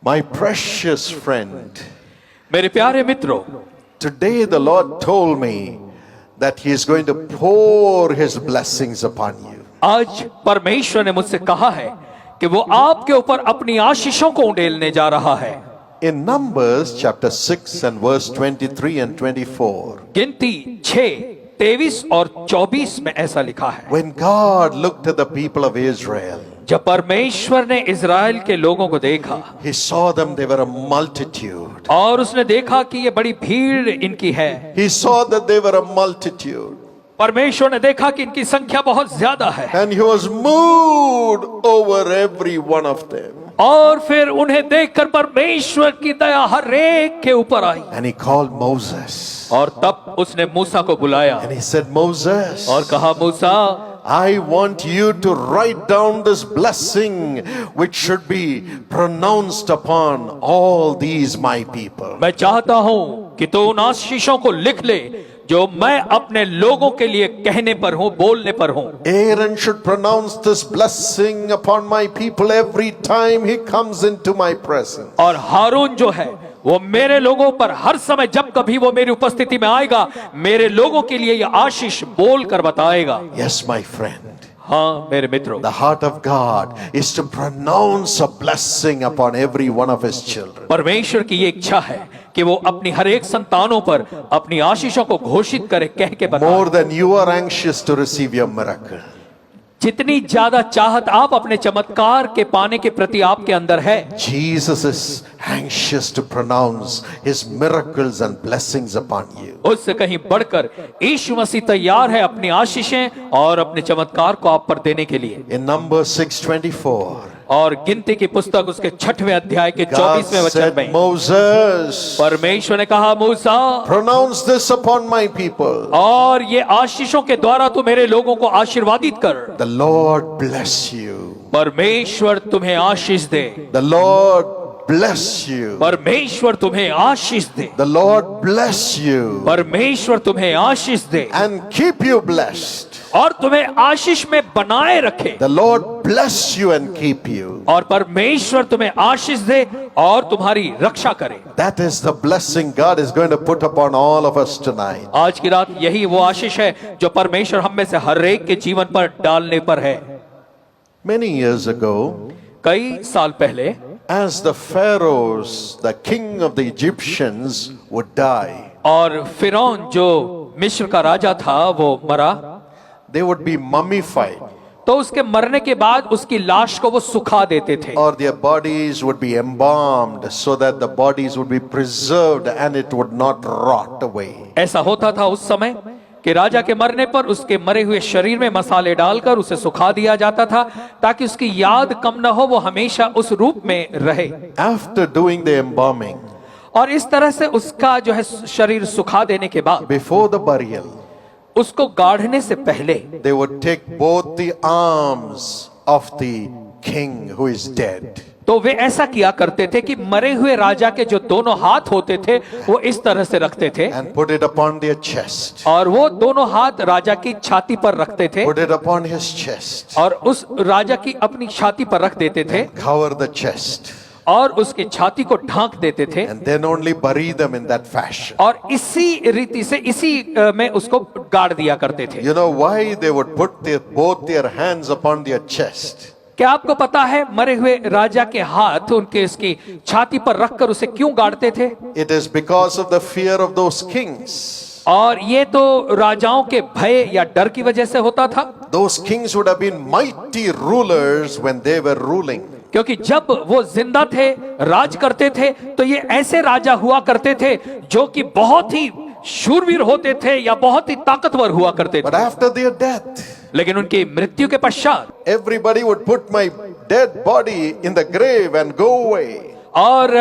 My precious friend, मेरे प्यारे मित्रों, today the Lord told me that He is going to pour His blessings upon you. आज परमेश्वर ने मुझसे कहा है कि वो आपके ऊपर अपनी आशीषों को उंडेलने जा रहा है। In Numbers chapter 6 and verse 23 and 24, गिनती 6, 23 और 24 में ऐसा लिखा है, when God looked at the people of Israel, जब परमेश्वर ने इज़राइल के लोगों को देखा, He saw them, they were a multitude. और उसने देखा कि ये बड़ी भीड़ इनकी है। He saw that they were a multitude. परमेश्वर ने देखा कि इनकी संख्या बहुत ज्यादा है, And He was moved over every one of them. और फिर उन्हें देखकर परमेश्वर की दया हर एक के ऊपर आई। And He called Moses. और तब उसने मूसा को बुलाया And He said, Moses, और कहा, मूसा, I want you to write down this blessing which should be pronounced upon all these my people. मैं चाहता हूं कि तू उन आशीषों को लिख ले जो मैं अपने लोगों के लिए कहने पर हूं, बोलने पर हूं। Aaron should pronounce this blessing upon my people every time he comes into my presence. और हारून जो है वो मेरे लोगों पर हर समय जब कभी वो मेरी उपस्थिति में आएगा, मेरे लोगों के लिए यह आशीष बोल कर बताएगा। Yes, my friend. हाँ मेरे मित्रों, The heart of God is to pronounce a blessing upon every one of His children. परमेश्वर की ये इच्छा है कि वो अपनी हर एक संतानों पर अपनी आशीषों को घोषित करे, कह के बताए। More than you are anxious to receive your miracle. जितनी ज्यादा चाहत आप अपने चमत्कार के पाने के प्रति आपके अंदर है, Jesus is anxious to pronounce His miracles and blessings upon you. उससे कहीं बढ़कर यीशु मसीह तैयार है अपनी आशीषें और अपने चमत्कार को आप पर देने के लिए। In Numbers 6:24, और गिनती की पुस्तक उसके 6वें अध्याय के God 24वें वचन said, में Moses, परमेश्वर ने कहा, मूसा, pronounce this upon my people. और ये आशीषों के द्वारा तू मेरे लोगों को आशीर्वादित कर। The Lord bless you. परमेश्वर तुम्हें आशीष दे, The Lord bless you. परमेश्वर तुम्हें आशीष दे, The Lord bless you परमेश्वर तुम्हें आशीष दे and keep you blessed. और तुम्हें आशीष में बनाए रखे। The Lord bless you and keep you. और परमेश्वर तुम्हें आशीष दे और तुम्हारी रक्षा करे। That is the blessing God is going to put upon all of us tonight. आज की रात यही वो आशीष है जो परमेश्वर हम में से हर एक के जीवन पर डालने पर है। Many years ago, कई साल पहले as the pharaohs, the king of the Egyptians, would die, और फिरौन जो मिस्र का राजा था वो मरा, they would be mummified, तो उसके मरने के बाद उसकी लाश को वो सुखा देते थे, or their bodies would be embalmed so that the bodies would be preserved and it would not rot away. ऐसा होता था उस समय कि राजा के मरने पर उसके मरे हुए शरीर में मसाले डालकर उसे सुखा दिया जाता था ताकि उसकी याद कम न हो, वो हमेशा उस रूप में रहे। After doing the embalming, और इस तरह से उसका जो है शरीर सुखा देने के बाद before the burial, उसको गाड़ने से पहले they would take both the arms of the king who is dead, तो वे ऐसा किया करते थे कि मरे हुए राजा के जो दोनों हाथ होते थे वो इस तरह से रखते थे, and put it upon their chest, और वो दोनों हाथ राजा की छाती पर रखते थे, put it upon his chest, और उस राजा की अपनी छाती पर रख देते थे, cover the chest, और उसकी छाती को ढांक देते थे, and then only bury them in that fashion. और इसी रीति से इसी में उसको गाड़ दिया करते थे। You know why they would put both their hands upon their chest? क्या आपको पता है मरे हुए राजा के हाथ उनके इसकी छाती पर रखकर उसे क्यों गाड़ते थे? It is because of the fear of those kings. और ये तो राजाओं के भय या डर की वजह से होता था। Those kings would have been mighty rulers when they were ruling. क्योंकि जब वो जिंदा थे, राज करते थे, तो ये ऐसे राजा हुआ करते थे जो कि बहुत ही शूरवीर होते थे या बहुत ही ताकतवर हुआ करते थे। But after their death, लेकिन उनकी मृत्यु के पश्चात everybody would put my dead body in the grave and go away. और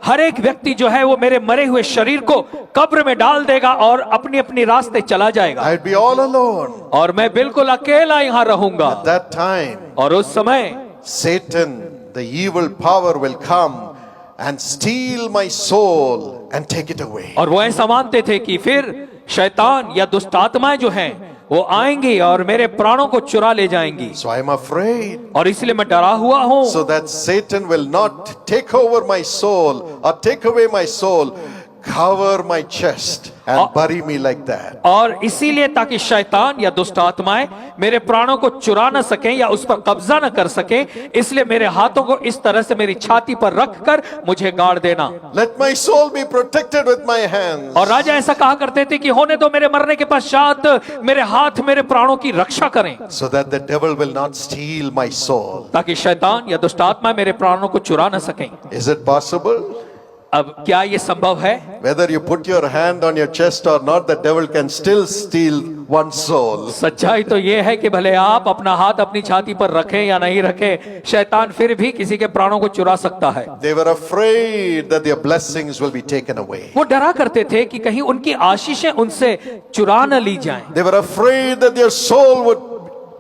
हर एक व्यक्ति जो है वो मेरे मरे हुए शरीर को कब्र में डाल देगा और अपनी अपनी रास्ते चला जाएगा, I'd be all alone. और मैं बिल्कुल अकेला यहाँ रहूंगा। At that time, और उस समय Satan, the evil power, will come and steal my soul and take it away. और वो ऐसा मानते थे कि फिर शैतान या दुष्ट आत्माएं जो हैं वो आएंगी और मेरे प्राणों को चुरा ले जाएंगी, So I am afraid. और इसलिए मैं डरा हुआ हूं, So that Satan will not take over my soul or take away my soul, cover my chest and bury me like that. और इसीलिए ताकि शैतान या दुष्ट आत्माएं मेरे प्राणों को चुरा न सकें या उस पर कब्जा न कर सकें, इसलिए मेरे हाथों को इस तरह से मेरी छाती पर रखकर मुझे गाड़ देना। Let my soul be protected with my hands. और राजा ऐसा कहा करते थे कि होने दो मेरे मरने के पश्चात मेरे हाथ मेरे प्राणों की रक्षा करें, So that the devil will not steal my soul. ताकि शैतान या दुष्ट आत्मा मेरे प्राणों को चुरा न सकें। Is it possible? अब क्या ये संभव है? Whether you put your hand on your chest or not, the devil can still steal one's soul. सच्चाई तो ये है कि भले आप अपना हाथ अपनी छाती पर रखें या नहीं रखें, शैतान फिर भी किसी के प्राणों को चुरा सकता है। They were afraid that their blessings will be taken away. वो डरा करते थे कि कहीं उनकी आशीषें उनसे चुरा न ली जाएं, They were afraid that their soul would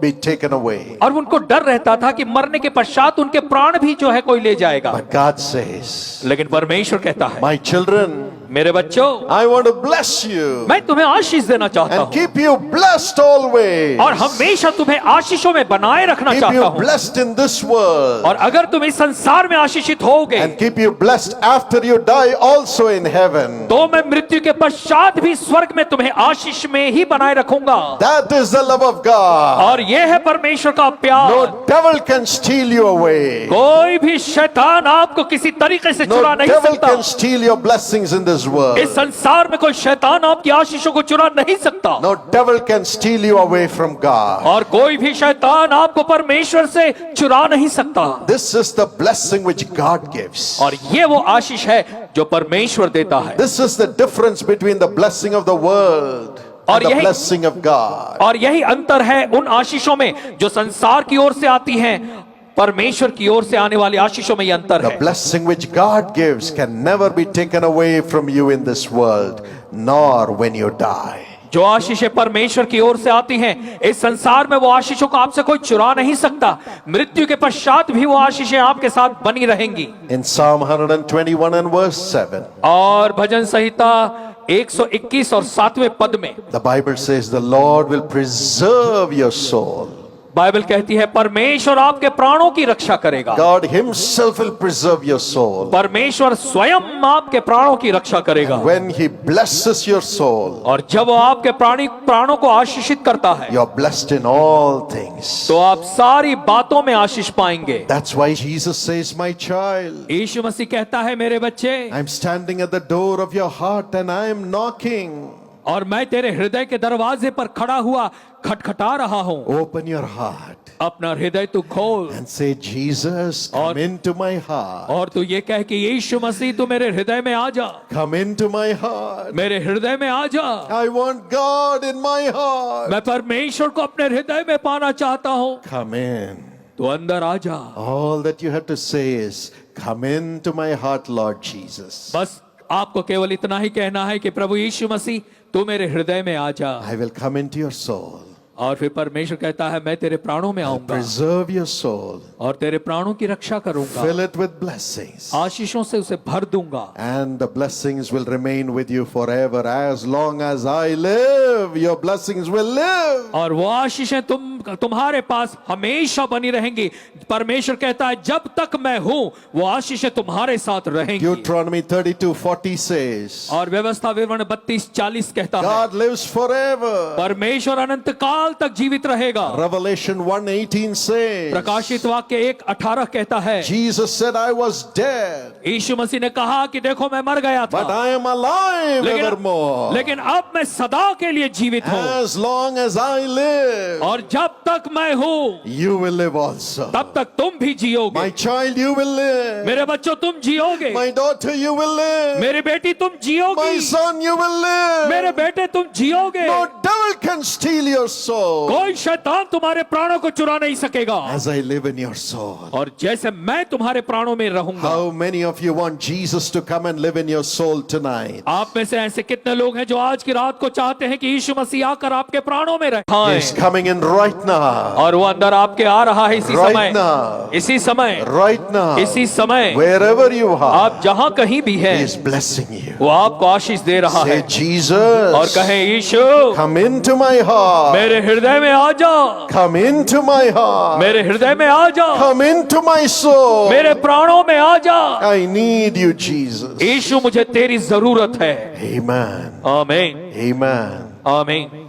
be taken away. और उनको डर रहता था कि मरने के पश्चात उनके प्राण भी जो है कोई ले जाएगा। But God says, लेकिन परमेश्वर कहता है, my children, मेरे बच्चों, I want to bless you मैं तुम्हें आशीष देना चाहता and हूँ keep you blessed always. और हमेशा तुम्हें आशीषों में बनाए रखना Keep चाहता you हूँ। blessed in this world और अगर तुम इस संसार में आशीषित होगे and keep you blessed after you die also in heaven. तो मैं मृत्यु के पश्चात भी स्वर्ग में तुम्हें आशीष में ही बनाए रखूंगा। That is the love of God. और यह है परमेश्वर का प्यार। No devil can steal you away. कोई भी शैतान आपको किसी तरीके से चुरा No नहीं devil सकता। can steal your blessings in this world. इस संसार में कोई शैतान आपकी आशीषों को चुरा नहीं सकता। No devil can steal you away from God. और कोई भी शैतान आपको परमेश्वर से चुरा नहीं सकता। This is the blessing which God gives. और ये वो आशीष है जो परमेश्वर देता है। This is the difference between the blessing of the world और and the यही- blessing of God. और यही अंतर है उन आशीषों में जो संसार की ओर से आती हैं, परमेश्वर की ओर से आने वाली आशीषों में यह अंतर The है। blessing which God gives can never be taken away from you in this world, nor when you die. जो आशीषें परमेश्वर की ओर से आती हैं, इस संसार में वो आशीषों को आपसे कोई चुरा नहीं सकता। मृत्यु के पश्चात भी वो आशीषें आपके साथ बनी रहेंगी। In Psalm 121 and verse 7, और भजन संहिता 121 और 7वें पद में the Bible says, the Lord will preserve your soul. Bible कहती है परमेश्वर आपके प्राणों की रक्षा करेगा। God himself will preserve your soul. परमेश्वर स्वयं आपके प्राणों की रक्षा करेगा। When he blesses your soul, और जब वो आपके प्राणों को आशीषित करता है, you're blessed in all things. तो आप सारी बातों में आशीष पाएंगे। That's why Jesus says, my child, यीशु मसीह कहता है, मेरे बच्चे, I'm standing at the door of your heart and I am knocking. और मैं तेरे हृदय के दरवाजे पर खड़ा हुआ खटखटा रहा हूँ। Open your heart अपना हृदय तू खोल and say, Jesus, come into my heart. और तू ये कह कि यीशु मसीह तू मेरे हृदय में आ जा, Come into my heart. मेरे हृदय में आ जा। I want God in my heart. मैं परमेश्वर को अपने हृदय में पाना चाहता हूँ। Come in. तू अंदर आ जा। All that you have to say is, come into my heart, Lord Jesus. बस आपको केवल इतना ही कहना है कि प्रभु यीशु मसीह तू मेरे हृदय में आ जा। I will come into your soul. और फिर परमेश्वर कहता है मैं तेरे प्राणों में आऊंगा Preserve your soul. और तेरे प्राणों की रक्षा करूंगा, Fill it with blessings. आशीषों से उसे भर दूंगा। And the blessings will remain with you forever. As long as I live, your blessings will live. और वो आशीषें तुम्हारे पास हमेशा बनी रहेंगी। परमेश्वर कहता है जब तक मैं हूं वो आशीषें तुम्हारे साथ रहेंगी। Deuteronomy 32:40 says, और व्यवस्था विवरण 32:40 कहता है God lives forever. परमेश्वर अनंत काल तक जीवित रहेगा। Revelation 1:18 says, प्रकाशित वाक्य 1:18 कहता है Jesus said, I was dead, यीशु मसीह ने कहा कि देखो मैं मर गया but था, I am alive evermore. लेकिन अब मैं सदा के लिए जीवित हूँ। As long as I live, और जब तक मैं हूँ you will live also. तब तक तुम भी जियोगे। My child, you will live. मेरे बच्चों तुम जियोगे। My daughter, you will live. मेरी बेटी तुम My जियोगी। son, you will live. मेरे बेटे तुम जियोगे। No devil can steal your soul. कोई शैतान तुम्हारे प्राणों को चुरा नहीं सकेगा। As I live in your soul. और जैसे मैं तुम्हारे प्राणों में रहूंगा। How many of you want Jesus to come and live in your soul tonight? आप में से ऐसे कितने लोग हैं जो आज की रात को चाहते हैं कि यीशु मसीह आकर आपके प्राणों में रहे? He's coming in right right now. और वो अंदर आपके आ रहा है इसी Right समय, now. इसी समय, Right now. इसी समय, Wherever you are, आप जहां कहीं भी हैं, He is blessing you. वो आपको आशीष दे रहा Say, है। Jesus, और कहें, यीशु come into my heart. मेरे हृदय में आ जा, Come into my heart. मेरे हृदय में आ जा, Come into my soul. मेरे प्राणों में आ जा। I need you, Jesus. यीशु मुझे तेरी जरूरत है। Amen. आमीन, Amen. आमीन।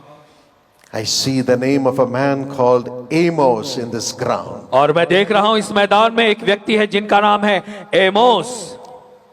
I see the name of a man called Amos in this ground. और मैं देख रहा हूं इस मैदान में एक व्यक्ति है जिनका नाम है Amos.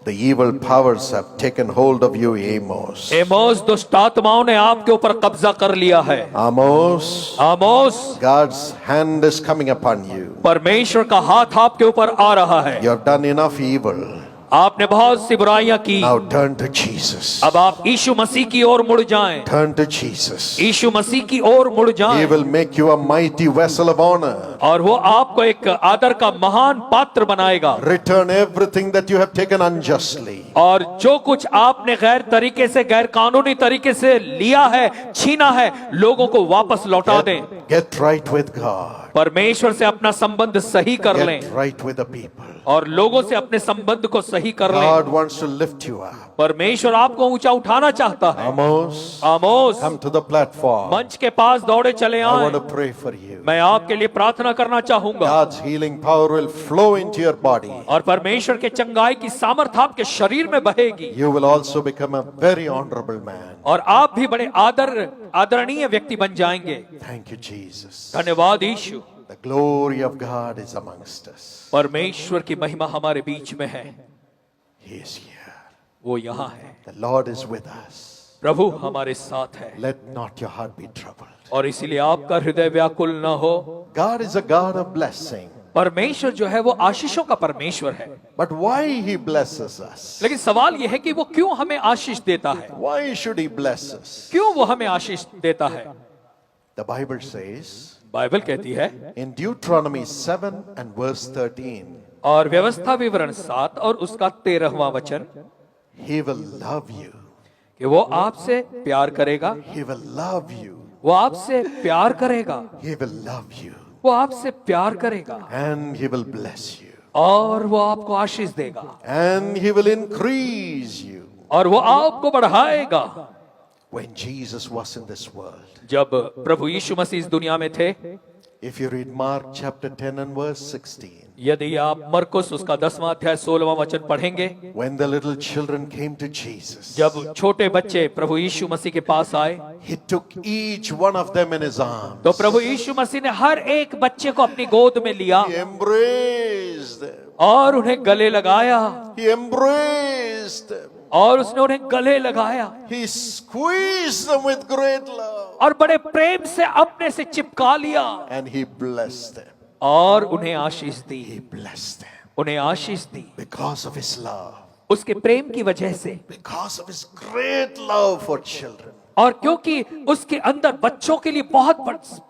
The evil powers have taken hold of you, Amos. Amos, दुष्ट आत्माओं ने आपके ऊपर कब्जा कर लिया है। Amos, Amos, God's hand is coming upon you. परमेश्वर का हाथ आपके ऊपर आ रहा है। You have done enough evil. आपने बहुत सी बुराइयां की, Now turn to Jesus. अब आप यीशु मसीह की ओर मुड़ जाएं। Turn to Jesus. यीशु मसीह की ओर मुड़ He जाएं, will make you a mighty vessel of honor. और वो आपको एक आदर का महान पात्र बनाएगा। Return everything that you have taken unjustly. और जो कुछ आपने गैर तरीके से, गैर कानूनी तरीके से लिया है, छीना है, लोगों को वापस लौटा दें। Get right with God. परमेश्वर से अपना संबंध सही कर लें, Get right with the people. और लोगों से अपने संबंध को सही कर लें। God wants to lift you up. परमेश्वर आपको ऊंचा उठाना चाहता है। Amos, Amos, come to the platform. मंच के पास दौड़े चले I want आए। to pray for you. मैं आपके लिए प्रार्थना करना चाहूंगा, God's healing power will flow into your body. और परमेश्वर के चंगाई की सामर्थ आपके शरीर में बहेगी, You will also become a very honorable man. और आप भी बड़े आदरणीय व्यक्ति बन जाएंगे। Thank you, Jesus. धन्यवाद यीशु। The glory of God is amongst us. परमेश्वर की महिमा हमारे बीच में है, He is here. वो यहाँ है। The Lord is with us. प्रभु हमारे साथ है, Let not your heart be troubled. और इसीलिए आपका हृदय व्याकुल न हो। God is a God of blessing. परमेश्वर जो है वो आशीषों का परमेश्वर है, But why He blesses us? लेकिन सवाल यह है कि वो क्यों हमें आशीष देता है? Why should He bless us? क्यों वो हमें आशीष देता है? The Bible says बाइबल कहती है, in Deuteronomy 7 and verse 13, और व्यवस्था विवरण 7 और उसका 13वां वचन, He will love you. कि वो आपसे प्यार करेगा, He will love you. वो आपसे प्यार करेगा, He will love you. वो आपसे प्यार करेगा, And He will bless you. और वो आपको आशीष देगा, And He will increase you. और वो आपको बढ़ाएगा। When Jesus was in this world, जब प्रभु यीशु मसीह इस दुनिया में थे, if you read Mark chapter 10 and verse 16, यदि आप मरकुस उसका 10वां अध्याय 16वां वचन पढ़ेंगे, when the little children came to Jesus, जब छोटे बच्चे प्रभु यीशु मसीह के पास आए, He took each one of them in His arms. तो प्रभु यीशु मसीह ने हर एक बच्चे को अपनी गोद में लिया He embraced them. और उन्हें गले लगाया, He embraced them. और उसने उन्हें गले लगाया, He squeezed them with great love. और बड़े प्रेम से अपने से चिपका लिया, And He blessed them. और उन्हें आशीष दी, He blessed them उन्हें आशीष दी because of His love, उसके प्रेम की वजह से, because of His great love for children. और क्योंकि उसके अंदर बच्चों के लिए बहुत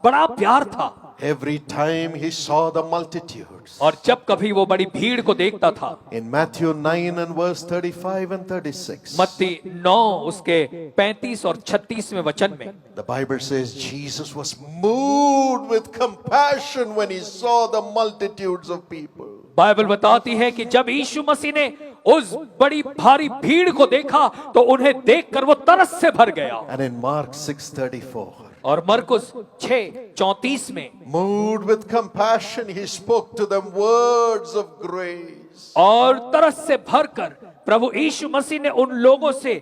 बड़ा प्यार था। Every time He saw the multitudes, और जब कभी वो बड़ी भीड़ को देखता था, in Matthew 9 and verse 35 and 36, मत्ती 9 उसके 35 और 36वें वचन में, the Bible says Jesus was moved with compassion when He saw the multitudes of people. Bible बताती है कि जब यीशु मसीह ने उस बड़ी भारी भीड़ को देखा तो उन्हें देखकर वो तरस से भर गया। And in Mark 6:34, और मरकुस 6:34 में, moved with compassion, He spoke to them words of grace. और तरस से भरकर प्रभु यीशु मसीह ने उन लोगों से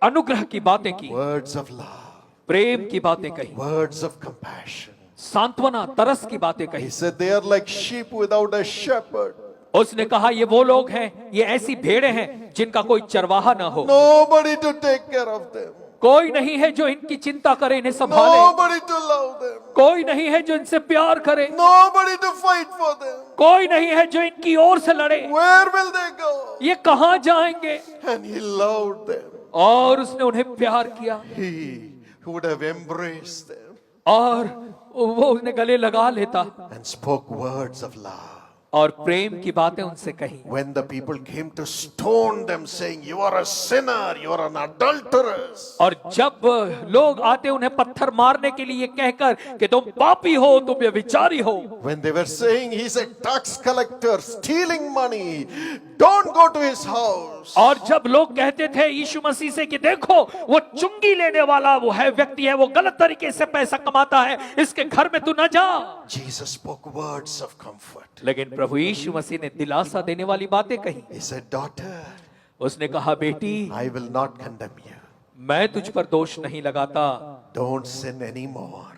अनुग्रह की बातें की, Words of love, प्रेम की बातें कही, words of compassion. सांत्वना, तरस की बातें He कही। said they are like sheep without a shepherd. उसने कहा ये वो लोग हैं, ये ऐसी भेड़ें हैं जिनका कोई चरवाहा ना हो, Nobody to take care of them. कोई नहीं है जो इनकी चिंता करे, इन्हें संभाले, Nobody to love them. कोई नहीं है जो इनसे प्यार करे, Nobody to fight for them. कोई नहीं है जो इनकी ओर से लड़े। Where will they go? ये कहां जाएंगे? And He loved them. और उसने उन्हें प्यार किया, He would have embraced them और वो उन्हें गले लगा लेता and spoke words of love. और प्रेम की बातें उनसे कही। When the people came to stone them, saying, "You are a sinner, you are an adulteress." और जब लोग आते उन्हें पत्थर मारने के लिए कहकर कि तुम पापी हो, तुम व्यभिचारी हो। When they were saying he's a tax collector, stealing money, don't go to his house. और जब लोग कहते थे यीशु मसीह से कि देखो वो चुंगी लेने वाला वो है व्यक्ति है, वो गलत तरीके से पैसा कमाता है, इसके घर में तू न जा। Jesus spoke words of comfort. लेकिन प्रभु यीशु मसीह ने दिलासा देने वाली बातें कही। He said, "Daughter, उसने कहा, बेटी I will not condemn you. मैं तुझ पर दोष नहीं लगाता, Don't sin anymore.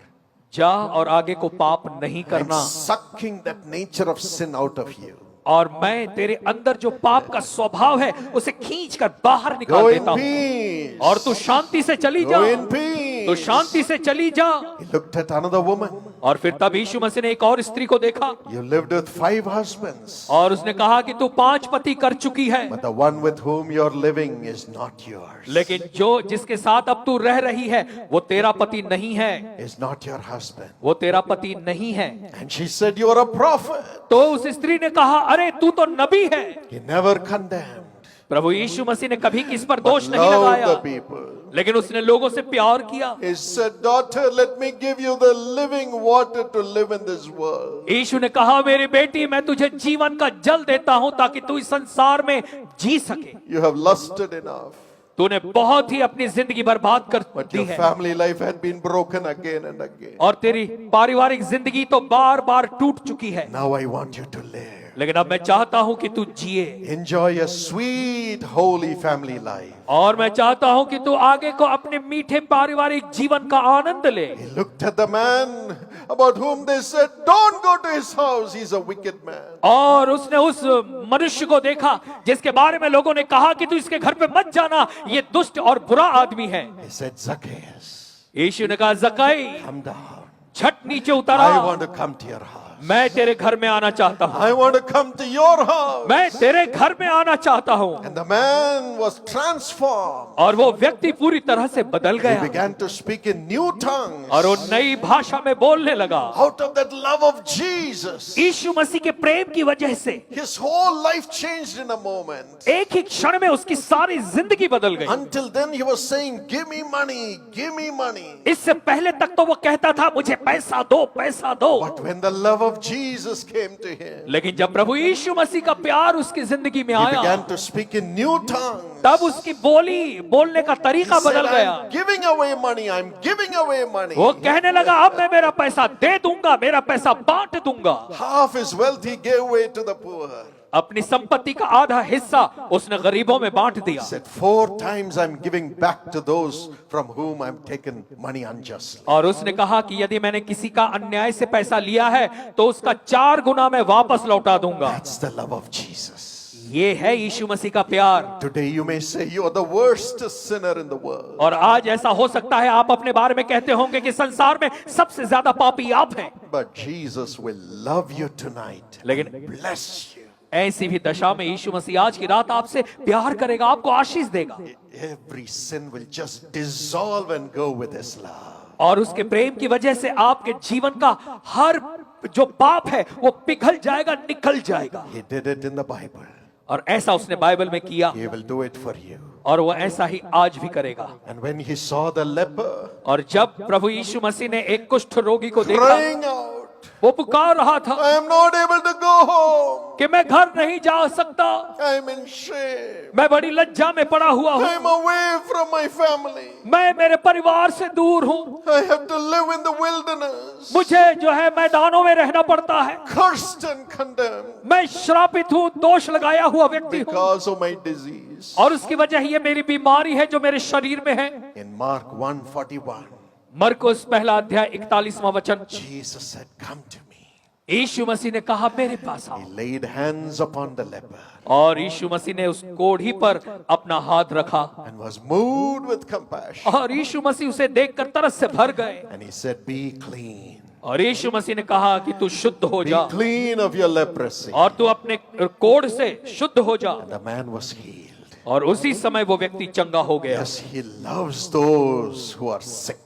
जा और आगे को पाप नहीं I'm करना, sucking that nature of sin out of you. और मैं तेरे अंदर जो पाप का स्वभाव है उसे खींचकर बाहर Go निकाल in देता हूं, peace. और तू शांति से चली जा, Go in peace." तो शांति से चली जा। He looked at another woman. और फिर तब यीशु मसीह ने एक और स्त्री को देखा, You lived with 5 husbands, और उसने कहा कि तू 5 पति कर चुकी है, but the one with whom you're living is not yours. लेकिन जो जिसके साथ अब तू रह रही है वो तेरा पति नहीं है, Is not your husband. वो तेरा पति नहीं है। And she said, "You are a prophet." तो उस स्त्री ने कहा, अरे तू तो नबी है। He never condemned, प्रभु यीशु मसीह ने कभी किस पर but दोष नहीं loved लगाया, the people. लेकिन उसने लोगों से प्यार किया। He said, "Daughter, let me give you the living water to live in this world." यीशु ने कहा, मेरी बेटी मैं तुझे जीवन का जल देता हूं ताकि तू इस संसार में जी सके। You have lusted enough, तूने बहुत ही अपनी जिंदगी बर्बाद कर but दी your है, family life had been broken again and again. और तेरी पारिवारिक जिंदगी तो बार बार टूट चुकी है, Now I want you to live. लेकिन अब मैं चाहता हूं कि तू जिए, Enjoy a sweet, holy family life. और मैं चाहता हूं कि तू आगे को अपने मीठे पारिवारिक जीवन का आनंद ले। He looked at the man about whom they said, "Don't go to his house, he's a wicked man." और उसने उस मनुष्य को देखा जिसके बारे में लोगों ने कहा कि तू इसके घर पे मत जाना, ये दुष्ट और बुरा आदमी है। He said, "Zacchaeus, यीशु ने कहा, जक्कई come down. झट नीचे उतर I uh, want to come to your house. मैं तेरे घर में आना चाहता हूं, I want to come to your house." मैं तेरे घर में आना चाहता हूं। And the man was transformed. और वो व्यक्ति पूरी तरह से बदल He गया, began to speak in new tongues. और वो नई भाषा में बोलने लगा। Out of that love of Jesus, यीशु मसीह के प्रेम की वजह से his whole life changed in a moment. एक ही क्षण में उसकी सारी जिंदगी बदल गई। Until then he was saying, "Give me money, give me money." इससे पहले तक तो वो कहता था, मुझे पैसा दो, पैसा दो। But when the love of Jesus came to him, लेकिन जब प्रभु यीशु मसीह का प्यार उसकी जिंदगी में he आया, began to speak in new tongues. तब उसकी बोलने का He तरीका said, बदल गया। "I'm giving away money, I'm giving away money." वो कहने लगा, अब मैं मेरा पैसा दे दूंगा, मेरा पैसा बांट दूंगा। Half his wealth he gave away to the poor. अपनी संपत्ति का आधा हिस्सा उसने गरीबों में बांट दिया। He said, 4 times I'm giving back to those from whom I'm taken money unjustly. और उसने कहा कि यदि मैंने किसी का अन्याय से पैसा लिया है तो उसका 4 गुना मैं वापस लौटा दूंगा। That's the love of Jesus. ये है यीशु मसीह का प्यार। Today you may say you are the worst sinner in the world. और आज ऐसा हो सकता है आप अपने बारे में कहते होंगे कि संसार में सबसे ज्यादा पापी आप हैं, But Jesus will love you tonight. लेकिन And bless you. ऐसी भी दशा में यीशु मसीह आज की रात आपसे प्यार करेगा, आपको आशीष देगा, Every sin will just dissolve and go with his love. और उसके प्रेम की वजह से आपके जीवन का हर जो पाप है वो पिघल जाएगा, निकल जाएगा। He did it in the Bible. और ऐसा उसने बाइबल में किया, He will do it for you. और वो ऐसा ही आज भी करेगा। And when he saw the leper और जब प्रभु यीशु मसीह ने एक कुष्ठ रोगी को देखा, crying out, वो पुकार रहा था "I am not able to go home. कि मैं घर नहीं जा सकता, I am in shame. मैं बड़ी लज्जा में पड़ा हुआ I हूँ, am away from my family. मैं मेरे परिवार से दूर हूँ, I have to live in the wilderness. मुझे जो है मैदानों में रहना पड़ता है, Cursed and condemned मैं श्रापित हूँ, दोष लगाया हुआ व्यक्ति हूँ, because of my disease." और उसकी वजह ये मेरी बीमारी है जो मेरे शरीर में है। In Mark 1:41, मरकुस पहला अध्याय 41वां वचन, Jesus said, "Come to me." यीशु मसीह ने कहा मेरे पास आओ, He laid hands upon the leper और यीशु मसीह ने उस कोढ़ी पर अपना हाथ रखा, and was moved with compassion. और यीशु मसीह उसे देखकर तरस से भर गए, And he said, "Be clean. और यीशु मसीह ने कहा कि तू शुद्ध हो Be जा, clean of your leprosy." और तू अपने कोढ़ से शुद्ध हो जा। The man was healed. और उसी समय वो व्यक्ति चंगा हो गया। Yes, he loves those who are sick,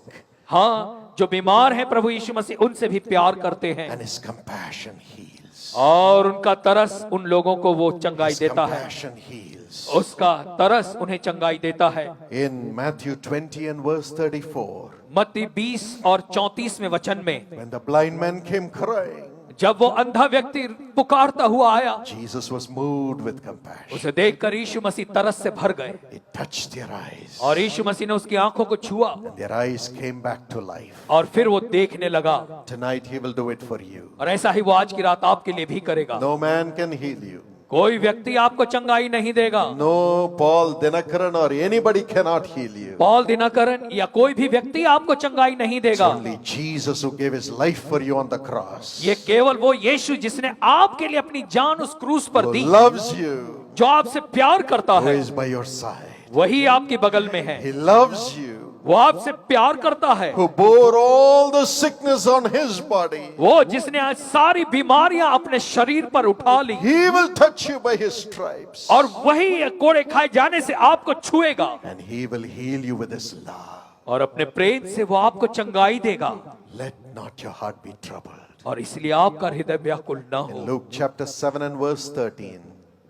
हाँ, जो बीमार हैं प्रभु यीशु मसीह उनसे भी प्यार करते हैं, and his compassion heals. और उनका तरस उन लोगों को वो चंगाई His देता है, compassion heals. उसका तरस उन्हें चंगाई देता है। In Matthew 20 and verse 34, मत्ती 20 और 34 में वचन में when the blind man came crying, जब वो अंधा व्यक्ति पुकारता हुआ आया, Jesus was moved with compassion. उसे देखकर यीशु मसीह तरस से भर गए He touched their eyes. और यीशु मसीह ने उसकी आंखों को छुआ Their eyes came back to life. और फिर वो देखने लगा। Tonight he will do it for you. और ऐसा ही वो आज की रात आपके लिए भी करेगा। No man can heal you. कोई व्यक्ति आपको चंगाई नहीं देगा। No Paul Dinakaran or anybody cannot heal you. Paul Dinakaran या कोई भी व्यक्ति आपको चंगाई नहीं It's देगा। only Jesus who gave his life for you on the cross. ये केवल वो यीशु जिसने आपके लिए अपनी जान उस क्रूस पर Who दी, loves you, जो आपसे प्यार करता who है, is by your side. वही आपके बगल में है। He loves you, वो आपसे प्यार करता है। who bore all the sickness on his body. वो जिसने आज सारी बीमारियां अपने शरीर पर उठा ली He will touch you by his stripes. और वही कोड़े खाए जाने से आपको छुएगा And he will heal you with his love. और अपने प्रेम से वो आपको चंगाई देगा। Let not your heart be troubled. और इसलिए आपका हृदय व्याकुल न हो। Luke chapter 7 and verse 13.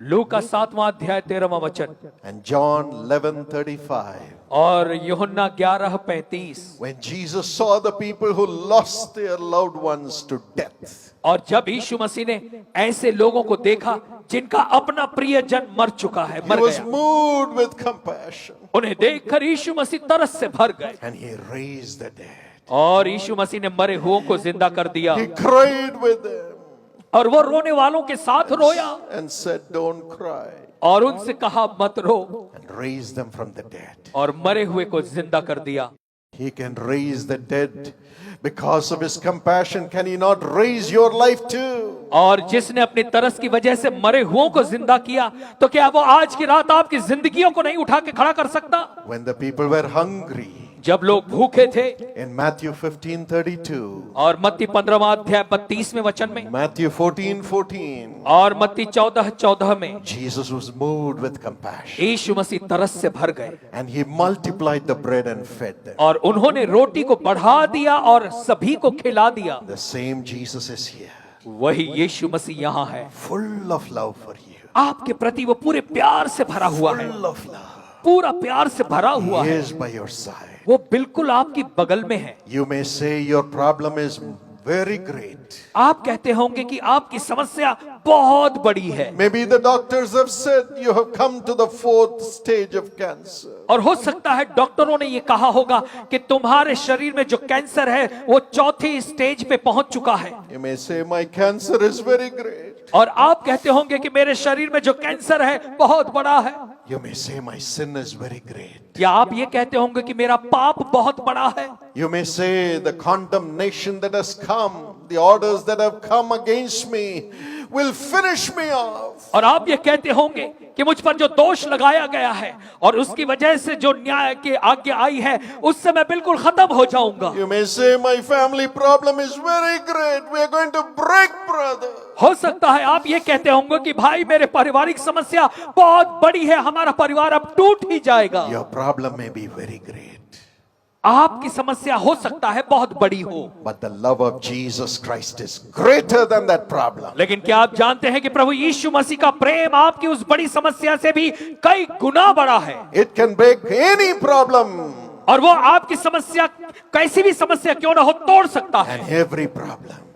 लूका का 7वां अध्याय 13वां वचन And John 11:35. और यूहन्ना 11:35। When Jesus saw the people who lost their loved ones to death, और जब यीशु मसीह ने ऐसे लोगों को देखा जिनका अपना प्रियजन मर चुका है, he मर was गया, moved with compassion उन्हें देखकर यीशु मसीह तरस से भर गए and he raised the dead. और यीशु मसीह ने मरे हुओं को जिंदा कर दिया He cried with them और वो रोने वालों के साथ रोया and said, "Don't cry," और उनसे कहा मत रो, and raised them from the dead. और मरे हुए को जिंदा कर दिया। He can raise the dead because of his compassion. Can he not raise your life too? और जिसने अपनी तरस की वजह से मरे हुओं को जिंदा किया, तो क्या वो आज की रात आपकी जिंदगियों को नहीं उठा के खड़ा कर सकता? When the people were hungry, जब लोग भूखे थे, in Matthew 15:32, और मत्ती 15वां अध्याय 32वें वचन में, Matthew 14:14, और मत्ती 14:14 में Jesus was moved with compassion यीशु मसीह तरस से भर गए and he multiplied the bread and fed them. और उन्होंने रोटी को बढ़ा दिया और सभी को खिला दिया। The same Jesus is here, वही यीशु मसीह यहाँ है, full of love for you, आपके प्रति वो पूरे प्यार से भरा हुआ है, full of love. पूरा प्यार से भरा हुआ He है, is by your side. वो बिल्कुल आपकी बगल में है। You may say your problem is very great. आप कहते होंगे कि आपकी समस्या बहुत बड़ी है, Maybe the doctors have said you have come to the 4th stage of cancer. और हो सकता है डॉक्टरों ने ये कहा होगा कि तुम्हारे शरीर में जो कैंसर है वो 4थी स्टेज पे पहुंच चुका है। You may say my cancer is very great. और आप कहते होंगे कि मेरे शरीर में जो कैंसर है बहुत बड़ा है। You may say my sin is very great. या आप ये कहते होंगे कि मेरा पाप बहुत बड़ा है। You may say the condemnation that has come, the orders that have come against me will finish me off. और आप ये कहते होंगे कि मुझ पर जो दोष लगाया गया है और उसकी वजह से जो न्याय की आज्ञा आई है उससे मैं बिल्कुल खत्म हो जाऊंगा। You may say my family problem is very great. We are going to break, brother. हो सकता है आप ये कहते होंगे कि भाई मेरे पारिवारिक समस्या बहुत बड़ी है, हमारा परिवार अब टूट ही जाएगा। Your problem may be very great, आपकी समस्या हो सकता है बहुत बड़ी हो, but the love of Jesus Christ is greater than that problem. लेकिन क्या आप जानते हैं कि प्रभु यीशु मसीह का प्रेम आपकी उस बड़ी समस्या से भी कई गुना बड़ा है। It can break any problem और वो आपकी समस्या कैसी भी समस्या क्यों ना हो तोड़ सकता है, and every problem.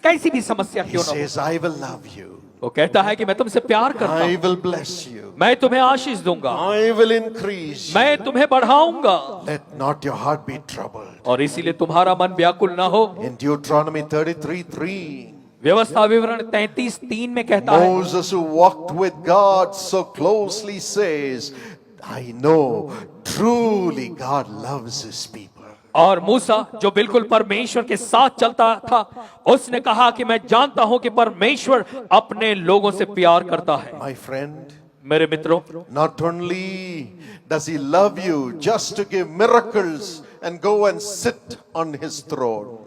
कैसी भी समस्या He क्यों ना हो। says, I will love you. वो कहता है कि मैं तुमसे प्यार करता I हूं, will bless you. मैं तुम्हें आशीष दूंगा, I will increase you. मैं तुम्हें बढ़ाऊंगा, Let not your heart be troubled. और इसीलिए तुम्हारा मन व्याकुल ना हो। In Deuteronomy 33:3, व्यवस्था विवरण 33:3 में कहता है, Moses, who walked with God so closely, says, I know truly God loves his people. और मूसा जो बिल्कुल परमेश्वर के साथ चलता था उसने कहा कि मैं जानता हूं कि परमेश्वर अपने लोगों से प्यार करता है। My friend, मेरे मित्रों, not only does he love you just to give miracles and go and sit on his throne.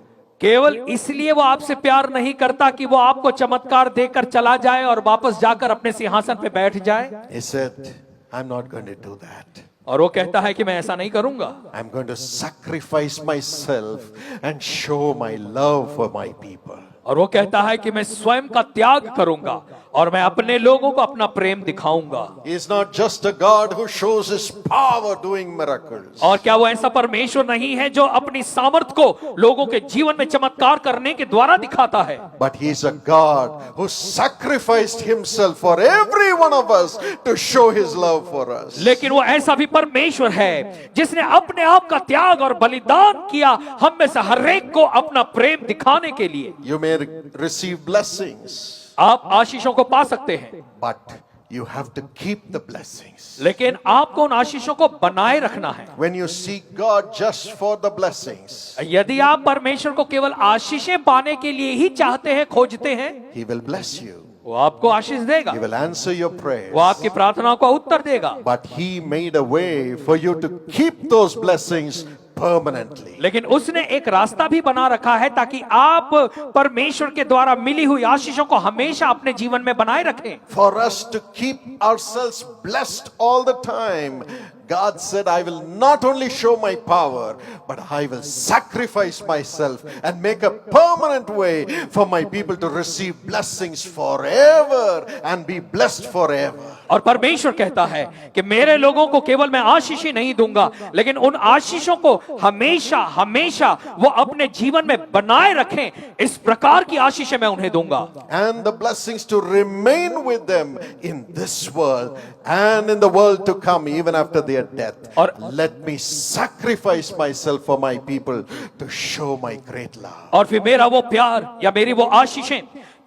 केवल इसलिए वो आपसे प्यार नहीं करता कि वो आपको चमत्कार देकर चला जाए और वापस जाकर अपने सिंहासन पे बैठ जाए। He said, I'm not going to do that. और वो कहता है कि मैं ऐसा नहीं करूंगा, I'm going to sacrifice myself and show my love for my people. और वो कहता है कि मैं स्वयं का त्याग करूंगा और मैं अपने लोगों को अपना प्रेम दिखाऊंगा। He is not just a God who shows his power doing miracles. और क्या वो ऐसा परमेश्वर नहीं है जो अपनी सामर्थ को लोगों के जीवन में चमत्कार करने के द्वारा दिखाता है, But he is a God who sacrificed himself for every one of us to show his love for us. लेकिन वो ऐसा भी परमेश्वर है जिसने अपने आप का त्याग और बलिदान किया हम में से हर एक को अपना प्रेम दिखाने के लिए। You may receive blessings, आप आशीषों को पा सकते हैं, but you have to keep the blessings. लेकिन आपको उन आशीषों को बनाए रखना है। When you seek God just for the blessings, यदि आप परमेश्वर को केवल आशीषें पाने के लिए ही चाहते हैं, खोजते हैं, he will bless you. वो आपको आशीष देगा, He will answer your prayers. वो आपकी प्रार्थनाओं का उत्तर देगा। But he made a way for you to keep those blessings permanently. लेकिन उसने एक रास्ता भी बना रखा है ताकि आप परमेश्वर के द्वारा मिली हुई आशीषों को हमेशा अपने जीवन में बनाए रखें। For us to keep ourselves blessed all the time, God said, I will not only show my power, but I will sacrifice myself and make a permanent way for my people to receive blessings forever and be blessed forever. और परमेश्वर कहता है कि मेरे लोगों को केवल मैं आशीष ही नहीं दूंगा, लेकिन उन आशीषों को हमेशा हमेशा वो अपने जीवन में बनाए रखें। इस प्रकार की आशीषें मैं उन्हें दूंगा। And the blessings to remain with them in this world and in the world to come, even after their death. और let me sacrifice myself for my people to show my great love. और फिर मेरा वो प्यार या मेरी वो आशीषें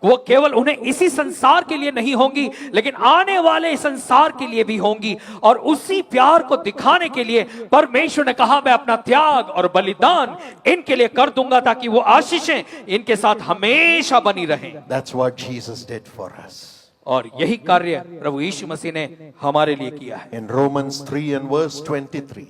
वो केवल उन्हें इसी संसार के लिए नहीं होंगी, लेकिन आने वाले संसार के लिए भी होंगी। और उसी प्यार को दिखाने के लिए परमेश्वर ने कहा मैं अपना त्याग और बलिदान इनके लिए कर दूंगा ताकि वो आशीषें इनके साथ हमेशा बनी रहें। That's what Jesus did for us. और यही कार्य प्रभु यीशु मसीह ने हमारे लिए किया है। In Romans 3 and verse 23,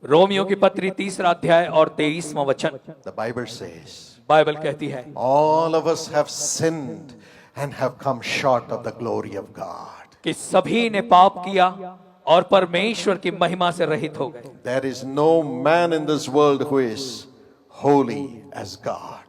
Romeo की पत्री 3 अध्याय और 23वां वचन, the Bible says, बाइबल कहती है all of us have sinned and have come short of the glory of God. कि सभी ने पाप किया और परमेश्वर की महिमा से रहित हो गए। There is no man in this world who is holy as God.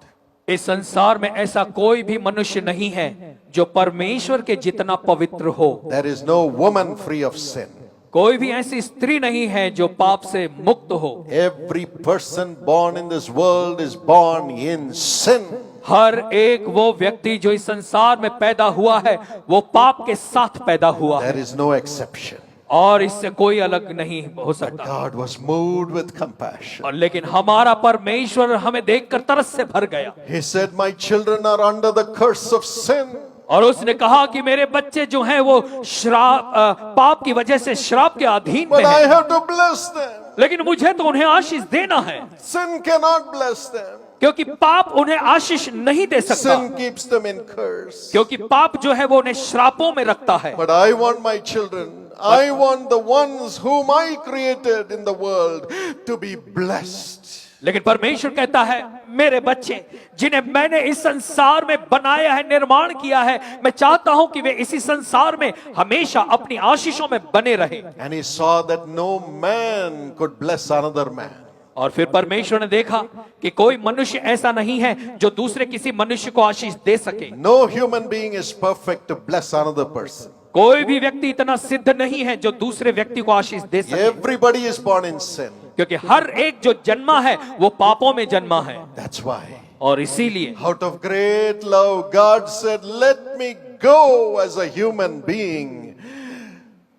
इस संसार में ऐसा कोई भी मनुष्य नहीं है जो परमेश्वर के जितना पवित्र हो। There is no woman free of sin. कोई भी ऐसी स्त्री नहीं है जो पाप से मुक्त हो। Every person born in this world is born in sin. हर एक वो व्यक्ति जो इस संसार में पैदा हुआ है वो पाप के साथ पैदा हुआ है There is no exception. और इससे कोई अलग नहीं हो सकता। God was moved with compassion. और लेकिन हमारा परमेश्वर हमें देखकर तरस से भर गया। He said, my children are under the curse of sin. और उसने कहा कि मेरे बच्चे जो हैं वो श्राप पाप की वजह से श्राप के अधीन में But I हैं, have to bless them. लेकिन मुझे तो उन्हें आशीष देना है Sin cannot bless them. क्योंकि पाप उन्हें आशीष नहीं दे सकता, Sin keeps them in curse. क्योंकि पाप जो है वो उन्हें श्रापों में रखता है। But I want my children, I want the ones whom I created in the world to be blessed. लेकिन परमेश्वर कहता है मेरे बच्चे जिन्हें मैंने इस संसार में बनाया है, निर्माण किया है, मैं चाहता हूं कि वे इसी संसार में हमेशा अपनी आशीषों में बने रहें। And he saw that no man could bless another man. और फिर परमेश्वर ने देखा कि कोई मनुष्य ऐसा नहीं है जो दूसरे किसी मनुष्य को आशीष दे सके। No human being is perfect to bless another person. कोई भी व्यक्ति इतना सिद्ध नहीं है जो दूसरे व्यक्ति को आशीष दे सके, Everybody is born in sin. क्योंकि हर एक जो जन्मा है वो पापों में जन्मा है। That's why, और इसीलिए out of great love, God said, let me go as a human being,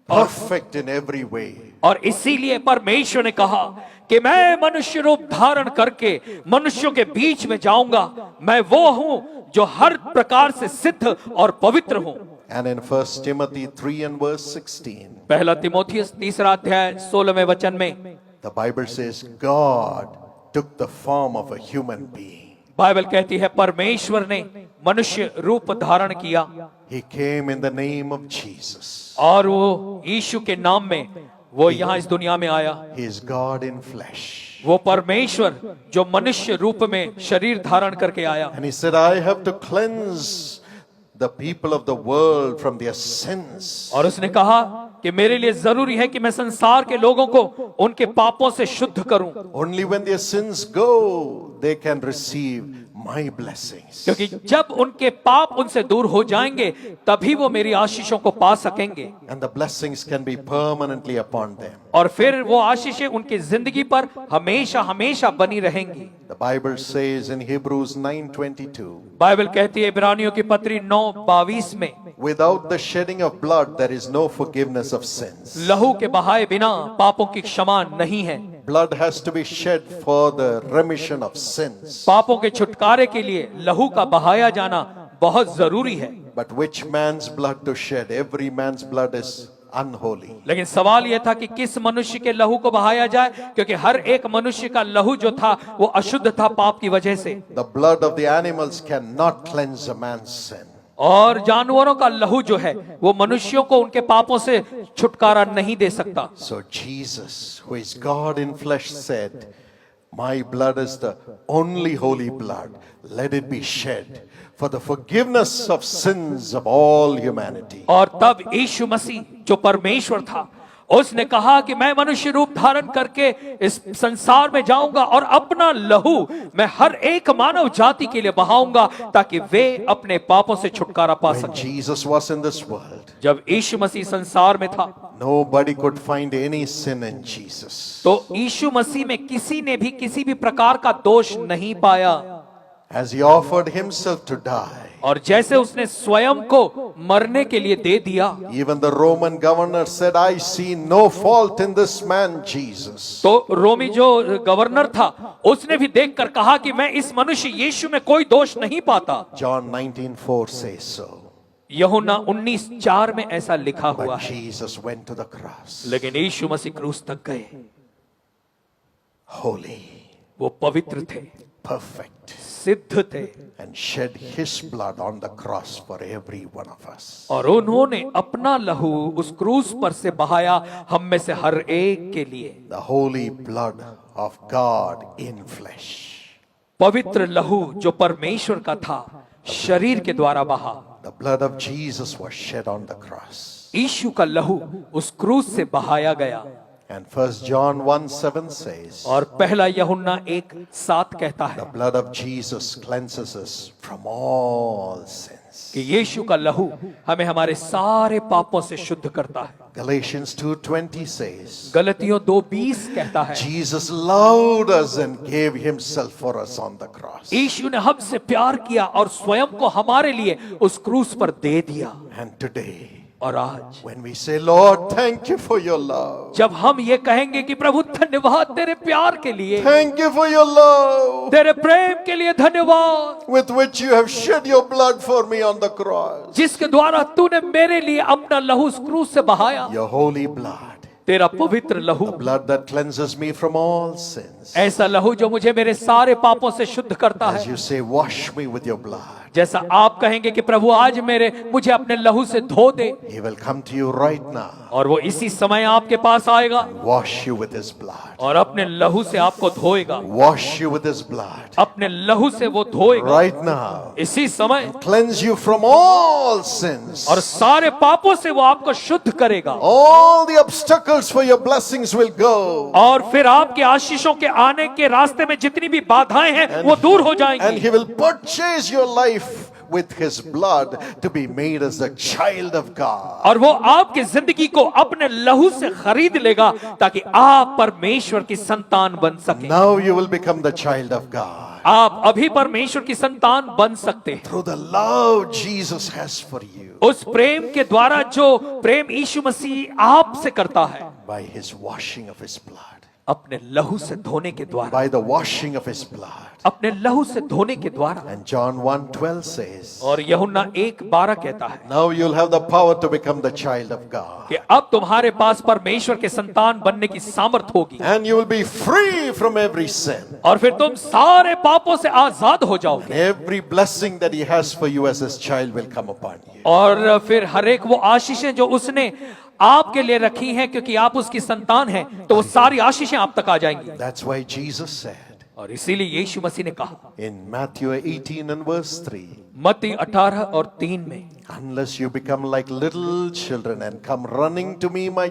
perfect in every way. और इसीलिए परमेश्वर ने कहा कि मैं मनुष्य रूप धारण करके मनुष्यों के बीच में जाऊंगा। मैं वो हूं जो हर प्रकार से सिद्ध और पवित्र हूं। And in 1 Timothy 3 and verse 16, पहला तिमोथियस 3 अध्याय 16वें वचन में the Bible says, God took the form of a human being. Bible कहती है परमेश्वर ने मनुष्य रूप धारण किया He came in the name of Jesus. और वो यीशु के नाम में वो यहाँ इस दुनिया में आया। He is God in flesh. वो परमेश्वर जो मनुष्य रूप में शरीर धारण करके आया। And he said, I have to cleanse the people of the world from their sins. और उसने कहा कि मेरे लिए जरूरी है कि मैं संसार के लोगों को उनके पापों से शुद्ध करूं। Only when their sins go, they can receive my blessings. क्योंकि जब उनके पाप उनसे दूर हो जाएंगे तभी वो मेरी आशीषों को पा सकेंगे And the blessings can be permanently upon them. और फिर वो आशीषें उनकी जिंदगी पर हमेशा हमेशा बनी रहेंगी। The Bible says in Hebrews 9:22, Bible कहती है इब्रानियों की पत्री 9:22 में, without the shedding of blood there is no forgiveness of sins. लहू के बहाए बिना पापों की क्षमा नहीं है। Blood has to be shed for the remission of sins. पापों के छुटकारे के लिए लहू का बहाया जाना बहुत जरूरी है। But which man's blood to shed? Every man's blood is unholy. लेकिन सवाल यह था कि किस मनुष्य के लहू को बहाया जाए, क्योंकि हर एक मनुष्य का लहू जो था वो अशुद्ध था पाप की वजह से। The blood of the animals cannot cleanse a man's sin. और जानवरों का लहू जो है वो मनुष्यों को उनके पापों से छुटकारा नहीं दे सकता। So Jesus, who is God in flesh, said, my blood is the only holy blood. Let it be shed for the forgiveness of sins of all humanity. और तब यीशु मसीह जो परमेश्वर था उसने कहा कि मैं मनुष्य रूप धारण करके इस संसार में जाऊंगा और अपना लहू मैं हर एक मानव जाति के लिए बहाऊंगा ताकि वे अपने पापों से छुटकारा पा When सकें। Jesus was in this world, जब यीशु मसीह संसार में था nobody could find any sin in Jesus. तो यीशु मसीह में किसी ने भी किसी भी प्रकार का दोष नहीं पाया। As he offered himself to die, और जैसे उसने स्वयं को मरने के लिए दे दिया, even the Roman governor said, I see no fault in this man Jesus. तो रोमी जो गवर्नर था उसने भी देखकर कहा कि मैं इस मनुष्य यीशु में कोई दोष नहीं पाता। John 19:4 says so. यूहन्ना 19:4 में ऐसा लिखा हुआ But है। Jesus went to the cross, लेकिन यीशु मसीह क्रूस तक गए। holy, वो पवित्र थे, perfect, सिद्ध थे, and shed his blood on the cross for every one of us. और उन्होंने अपना लहू उस क्रूस पर से बहाया हम में से हर एक के लिए। The holy blood of God in flesh. पवित्र लहू जो परमेश्वर का था शरीर के द्वारा बहा। The blood of Jesus was shed on the cross. यीशु का लहू उस क्रूस से बहाया गया। And 1 John 1:7 says, और पहला यूहन्ना 1:7 कहता है the blood of Jesus cleanses us from all sins. कि यीशु का लहू हमें हमारे सारे पापों से शुद्ध करता है। Galatians 2:20 says, गलतियों 2:20 कहता है Jesus loved us and gave himself for us on the cross. यीशु ने हमसे प्यार किया और स्वयं को हमारे लिए उस क्रूस पर दे दिया। And today, और आज when we say, Lord, thank you for your love. जब हम ये कहेंगे कि प्रभु धन्यवाद तेरे प्यार के लिए, Thank you for your love तेरे प्रेम के लिए धन्यवाद, with which you have shed your blood for me on the cross. जिसके द्वारा तूने मेरे लिए अपना लहू उस क्रूस से बहाया। Your holy blood, तेरा पवित्र लहू, the blood that cleanses me from all sins. ऐसा लहू जो मुझे मेरे सारे पापों से शुद्ध करता As है। you say, wash me with your blood. जैसा आप कहेंगे कि प्रभु आज मुझे अपने लहू से धो दे, He will come to you right now, और वो इसी समय आपके पास आएगा wash you with his blood. और अपने लहू से आपको धोएगा। Wash you with his blood अपने लहू से वो धोएगा right now. इसी समय, Cleanse you from all sins. और सारे पापों से वो आपको शुद्ध करेगा। All the obstacles for your blessings will go. और फिर आपके आशीषों के आने के रास्ते में जितनी भी बाधाएं हैं वो दूर हो And जाएंगी। he will purchase your life with his blood to be made as a child of God. और वो आपकी जिंदगी को अपने लहू से खरीद लेगा ताकि आप परमेश्वर की संतान बन सके। Now you will become the child of God आप अभी परमेश्वर की संतान बन सकते हैं through the love Jesus has for you, उस प्रेम के द्वारा जो प्रेम यीशु मसीह आपसे करता है, by his washing of his blood. अपने लहू से धोने के द्वारा, By the washing of his blood. अपने लहू से धोने के द्वारा। And John 1:12 says, और यूहन्ना 1:12 कहता है now you'll have the power to become the child of God. कि अब तुम्हारे पास परमेश्वर के संतान बनने की सामर्थ होगी And you will be free from every sin. और फिर तुम सारे पापों से आजाद हो जाओगे। Every blessing that he has for you as his child will come upon you. और फिर हर एक वो आशीषें जो उसने आपके लिए रखी हैं, क्योंकि आप उसकी संतान हैं, तो वो सारी आशीषें आप तक आ जाएंगी। That's why Jesus said और इसीलिए यीशु मसीह ने कहा in Matthew 18 and verse 3, मत्ती 18:3 में, unless you become like little children and come running to me, my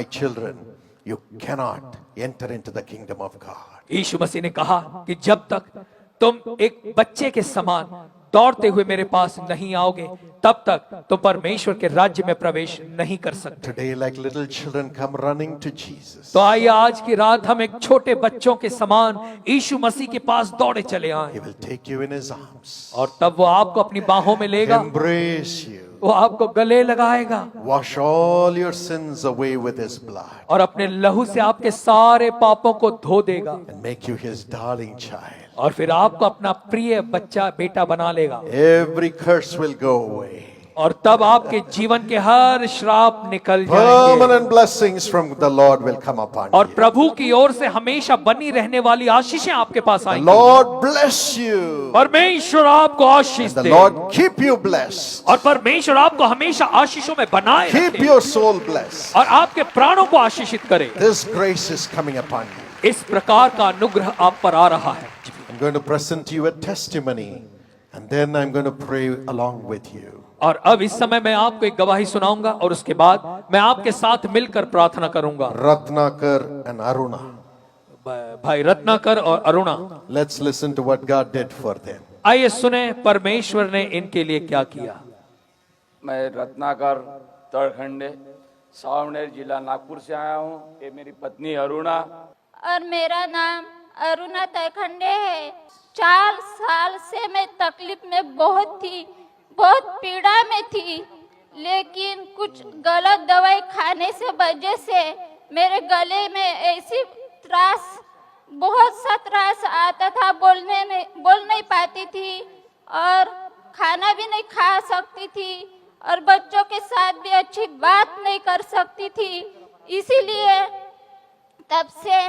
children, you cannot enter into the kingdom of God. यीशु मसीह ने कहा कि जब तक तुम एक बच्चे के समान दौड़ते हुए मेरे पास नहीं आओगे तब तक तुम परमेश्वर के राज्य में प्रवेश नहीं कर सकते। Today, like little children, come running to Jesus. तो आइए आज की रात हम एक छोटे बच्चों के समान यीशु मसीह के पास दौड़े चले आए, He will take you in His arms, और तब वो आपको अपनी बाहों में लेगा, embrace you, वो आपको गले लगाएगा wash all your sins away with His blood, और अपने लहू से आपके सारे पापों को धो देगा, and make you His darling child. और फिर आपको अपना प्रिय बच्चा बेटा बना लेगा, Every curse will go away. और तब आपके जीवन के हर श्राप निकल जाएंगे, Permanent blessings from the Lord will come upon और you. प्रभु की ओर से हमेशा बनी रहने वाली आशीषें आपके पास The आएंगी। Lord bless you. परमेश्वर आपको आशीष The they, Lord keep you blessed. और परमेश्वर आपको हमेशा आशीषों में बनाए Keep रखे, your soul blessed. और आपके प्राणों को आशीषित करे। This grace is coming upon you. इस प्रकार का अनुग्रह आप पर आ रहा है। I'm going to present to you a testimony, and then I'm going to pray along with you. और अब इस समय मैं आपको एक गवाही सुनाऊंगा, और उसके बाद मैं आपके साथ मिलकर प्रार्थना करूंगा। Ratnakar and Aruna. भाई रत्नाकर और Aruna, Let's listen to what God did for them. आइए सुने परमेश्वर ने इनके लिए क्या किया। मैं रत्नाकर तड़खंडे सावनेर जिला नागपुर से आया हूँ। ये मेरी पत्नी अरुणा। और मेरा नाम अरुणा तैखंडे है। 4 साल से मैं तकलीफ में बहुत पीड़ा में थी, लेकिन कुछ गलत दवाई खाने से वजह से मेरे गले में ऐसी बहुत सा त्रास आता था, बोल नहीं पाती थी, और खाना भी नहीं खा सकती थी, और बच्चों के साथ भी अच्छी बात नहीं कर सकती थी। इसीलिए तब से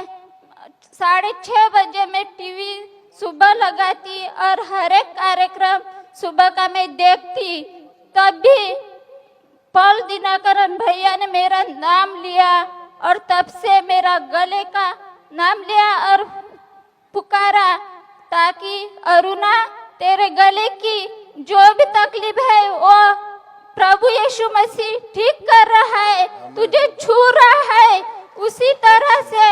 6:30 बजे मैं टीवी सुबह लगाती और हर एक कार्यक्रम सुबह का मैं देखती। तब भी पॉल दिनाकरन भैया ने मेरा नाम लिया, और तब से मेरा गले का नाम लिया और पुकारा, ताकि अरुणा तेरे गले की जो भी तकलीफ है वो प्रभु यीशु मसीह ठीक कर रहा है, तुझे छू रहा है। उसी तरह से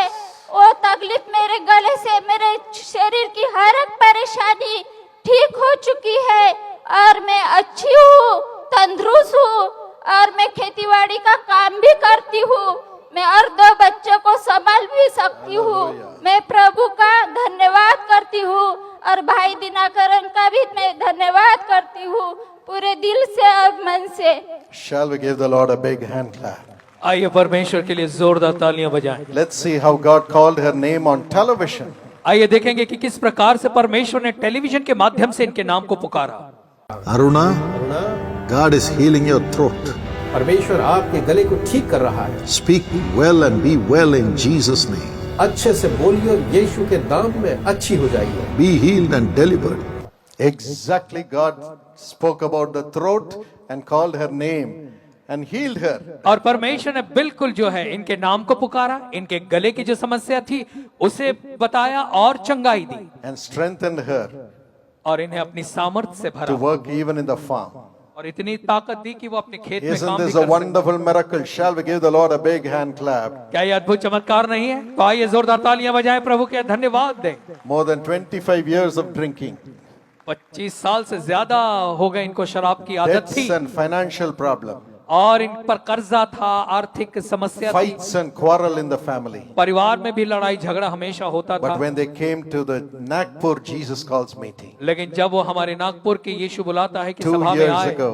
वो तकलीफ मेरे गले से मेरे शरीर की हर एक परेशानी ठीक हो चुकी है, और मैं अच्छी हूँ, तंदुरुस्त हूँ, और मैं खेतीबाड़ी का काम भी करती हूँ, मैं और 2 बच्चों को संभाल भी सकती हूँ। मैं प्रभु का धन्यवाद करती हूँ, और भाई दिनाकरन का भी मैं धन्यवाद करती हूँ पूरे दिल से और मन से। Shall we give the Lord a big hand clap? आइए परमेश्वर के लिए जोरदार तालियां बजाएं। Let's see how God called her name on television. आइए देखेंगे कि किस प्रकार से परमेश्वर ने टेलीविजन के माध्यम से इनके नाम को पुकारा। Aruna, God is healing your throat. परमेश्वर आपके गले को ठीक कर रहा है। Speak well and be well in Jesus' name. अच्छे से बोलिए और यीशु के नाम में अच्छी हो जाइए। Be healed and delivered. Exactly, God spoke about the throat and called her name and healed her. और परमेश्वर ने बिल्कुल जो है इनके नाम को पुकारा, इनके गले की जो समस्या थी उसे बताया और चंगाई दी, And strengthened her और इन्हें अपनी सामर्थ्य से to भरा, work even in the farm. और इतनी ताकत दी कि वो अपने खेत में Isn't काम भी this कर a सके। wonderful miracle? Shall we give the Lord a big hand clap? क्या ये अद्भुत चमत्कार नहीं है? तो आइए जोरदार तालियां बजाएं, प्रभु के धन्यवाद दें। More than 25 years of drinking, 25 साल से ज्यादा हो गए इनको शराब की आदत debts थी, and financial problem, और इन पर कर्जा था, आर्थिक समस्या थी, fights and quarrel in the family. परिवार में भी लड़ाई झगड़ा हमेशा होता था। But when they came to the Nagpur Jesus Calls meeting, लेकिन जब वो हमारे नागपुर के यीशु बुलाता है कि 2 सभा में years आए, ago,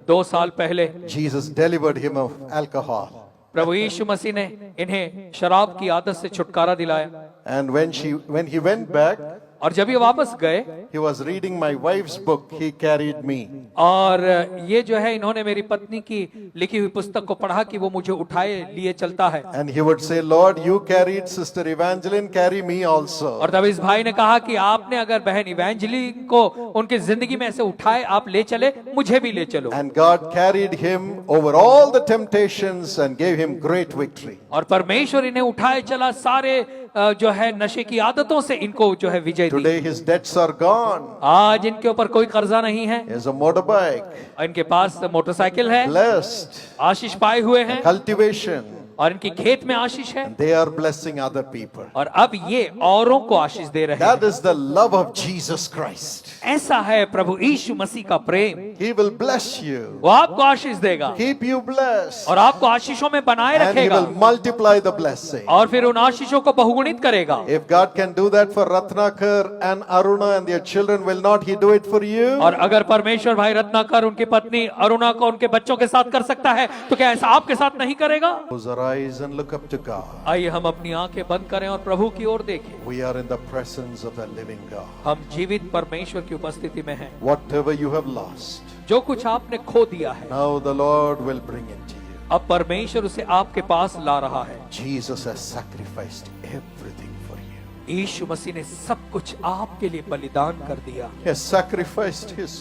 2 साल पहले Jesus delivered him of alcohol. प्रभु यीशु मसीह ने इन्हें शराब की आदत से छुटकारा दिलाया। And when he went back, और जब ये वापस गए, he was reading my wife's book. He carried me. और ये जो है इन्होंने मेरी पत्नी की लिखी हुई पुस्तक को पढ़ा कि वो मुझे उठाए लिए चलता है। And he would say, Lord, you carried Sister Evangeline, carry me also. और तब इस भाई ने कहा कि आपने अगर बहन इवेंजलिन को उनकी जिंदगी में ऐसे उठाए, आप ले चले, मुझे भी ले चलो। And God carried him over all the temptations and gave him great victory. और परमेश्वर इन्हें उठाए चला, सारे जो है नशे की आदतों से इनको जो है विजय दी। Today his debts are gone. आज इनके ऊपर कोई कर्जा नहीं है, He has a motorbike, इनके पास मोटरसाइकिल है, blessed, आशीष पाए हुए हैं, cultivation. और इनकी खेत में आशीष है They are blessing other people. और अब ये औरों को आशीष दे रहे That हैं। is the love of Jesus Christ. ऐसा है प्रभु यीशु मसीह का प्रेम। He will bless you, वो आपको आशीष देगा keep you blessed, और आपको आशीषों में बनाए and He रखेगा will multiply the blessing. और फिर उन आशीषों को बहुगुणित करेगा। If God can do that for Ratnakar and Aruna and their children, will not He do it for you? और अगर परमेश्वर भाई रत्नाकर उनकी पत्नी अरुणा को उनके बच्चों के साथ कर सकता है तो क्या ऐसा आपके साथ नहीं करेगा? Close our eyes and look up to God. आइए हम अपनी आंखें बंद करें और प्रभु की ओर देखें। We are in the presence of the living God. हम जीवित परमेश्वर की उपस्थिति में हैं। Whatever you have lost, जो कुछ आपने खो दिया है now the Lord will bring it to you. अब परमेश्वर उसे आपके पास ला रहा है। Jesus has sacrificed everything for you. यीशु मसीह ने सब कुछ आपके लिए बलिदान कर दिया। He has sacrificed His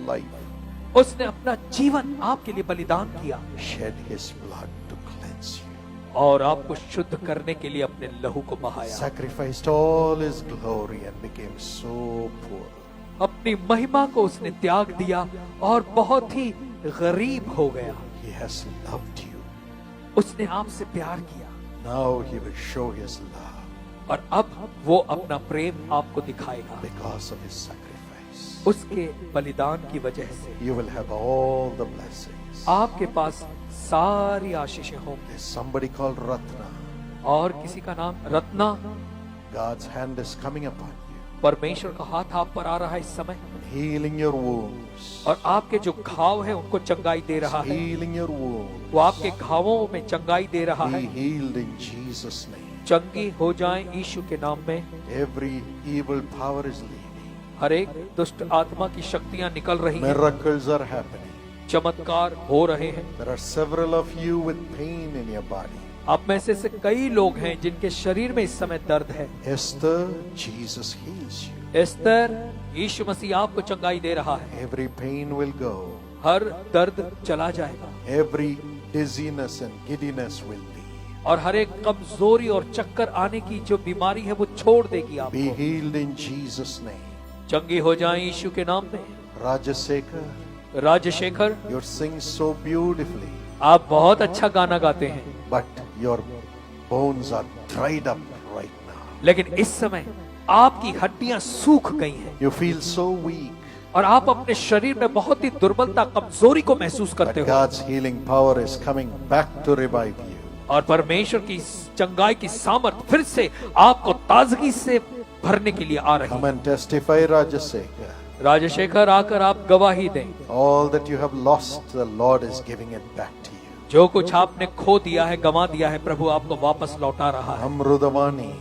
life, उसने अपना जीवन आपके लिए बलिदान किया shed His blood to cleanse you, और आपको शुद्ध करने के लिए अपने लहू को बहाया। sacrificed all His glory and became so poor. अपनी महिमा को उसने त्याग दिया और बहुत ही गरीब हो गया। He has loved you. उसने आपसे प्यार किया Now He will show His love और अब वो अपना प्रेम आपको दिखाएगा। because of His sacrifice. उसके बलिदान की वजह से You will have all the blessings. आपके पास सारी आशीषें होंगी। There's somebody called Ratna. और किसी का नाम Ratna, God's hand is coming upon you, परमेश्वर का हाथ आप पर आ रहा है इस समय healing your wounds, और आपके जो घाव है उनको चंगाई दे रहा है। healing your wounds. वो आपके घावों में चंगाई दे रहा है। Be healed in Jesus' name. चंगी हो जाएं यीशु के नाम में। Every evil power is leaving. हर एक दुष्ट आत्मा की शक्तियां निकल रही हैं। Miracles are happening. चमत्कार हो रहे हैं। There are several of you with pain in your body. आप में से कई लोग हैं जिनके शरीर में इस समय दर्द है। Esther, Jesus heals you. Esther, यीशु मसीह आपको चंगाई दे रहा है। Every pain will go. हर दर्द चला जाएगा Every dizziness and giddiness will leave. और हर एक कमजोरी और चक्कर आने की जो बीमारी है वो छोड़ देगी Be आपको। healed in Jesus' name. चंगी हो जाएं यीशु के नाम में। Rajasekhar, Rajshekhar, you sing so beautifully, आप बहुत अच्छा गाना गाते हैं, but your bones are dried up right now. लेकिन इस समय आपकी हड्डियां सूख गई हैं You feel so weak, और आप अपने शरीर में बहुत ही दुर्बलता, कमजोरी को महसूस करते but हो। God's healing power is coming back to revive you. और परमेश्वर की चंगाई की सामर्थ फिर से आपको ताजगी से भरने के लिए आ रही Come है। and testify, Rajasekhar. राजशेखर, आकर आप गवाही दें। All that you have lost, the Lord is giving it back to you. जो कुछ आपने खो दिया है, गंवा दिया है, प्रभु आपको वापस लौटा रहा है। Amrudavani,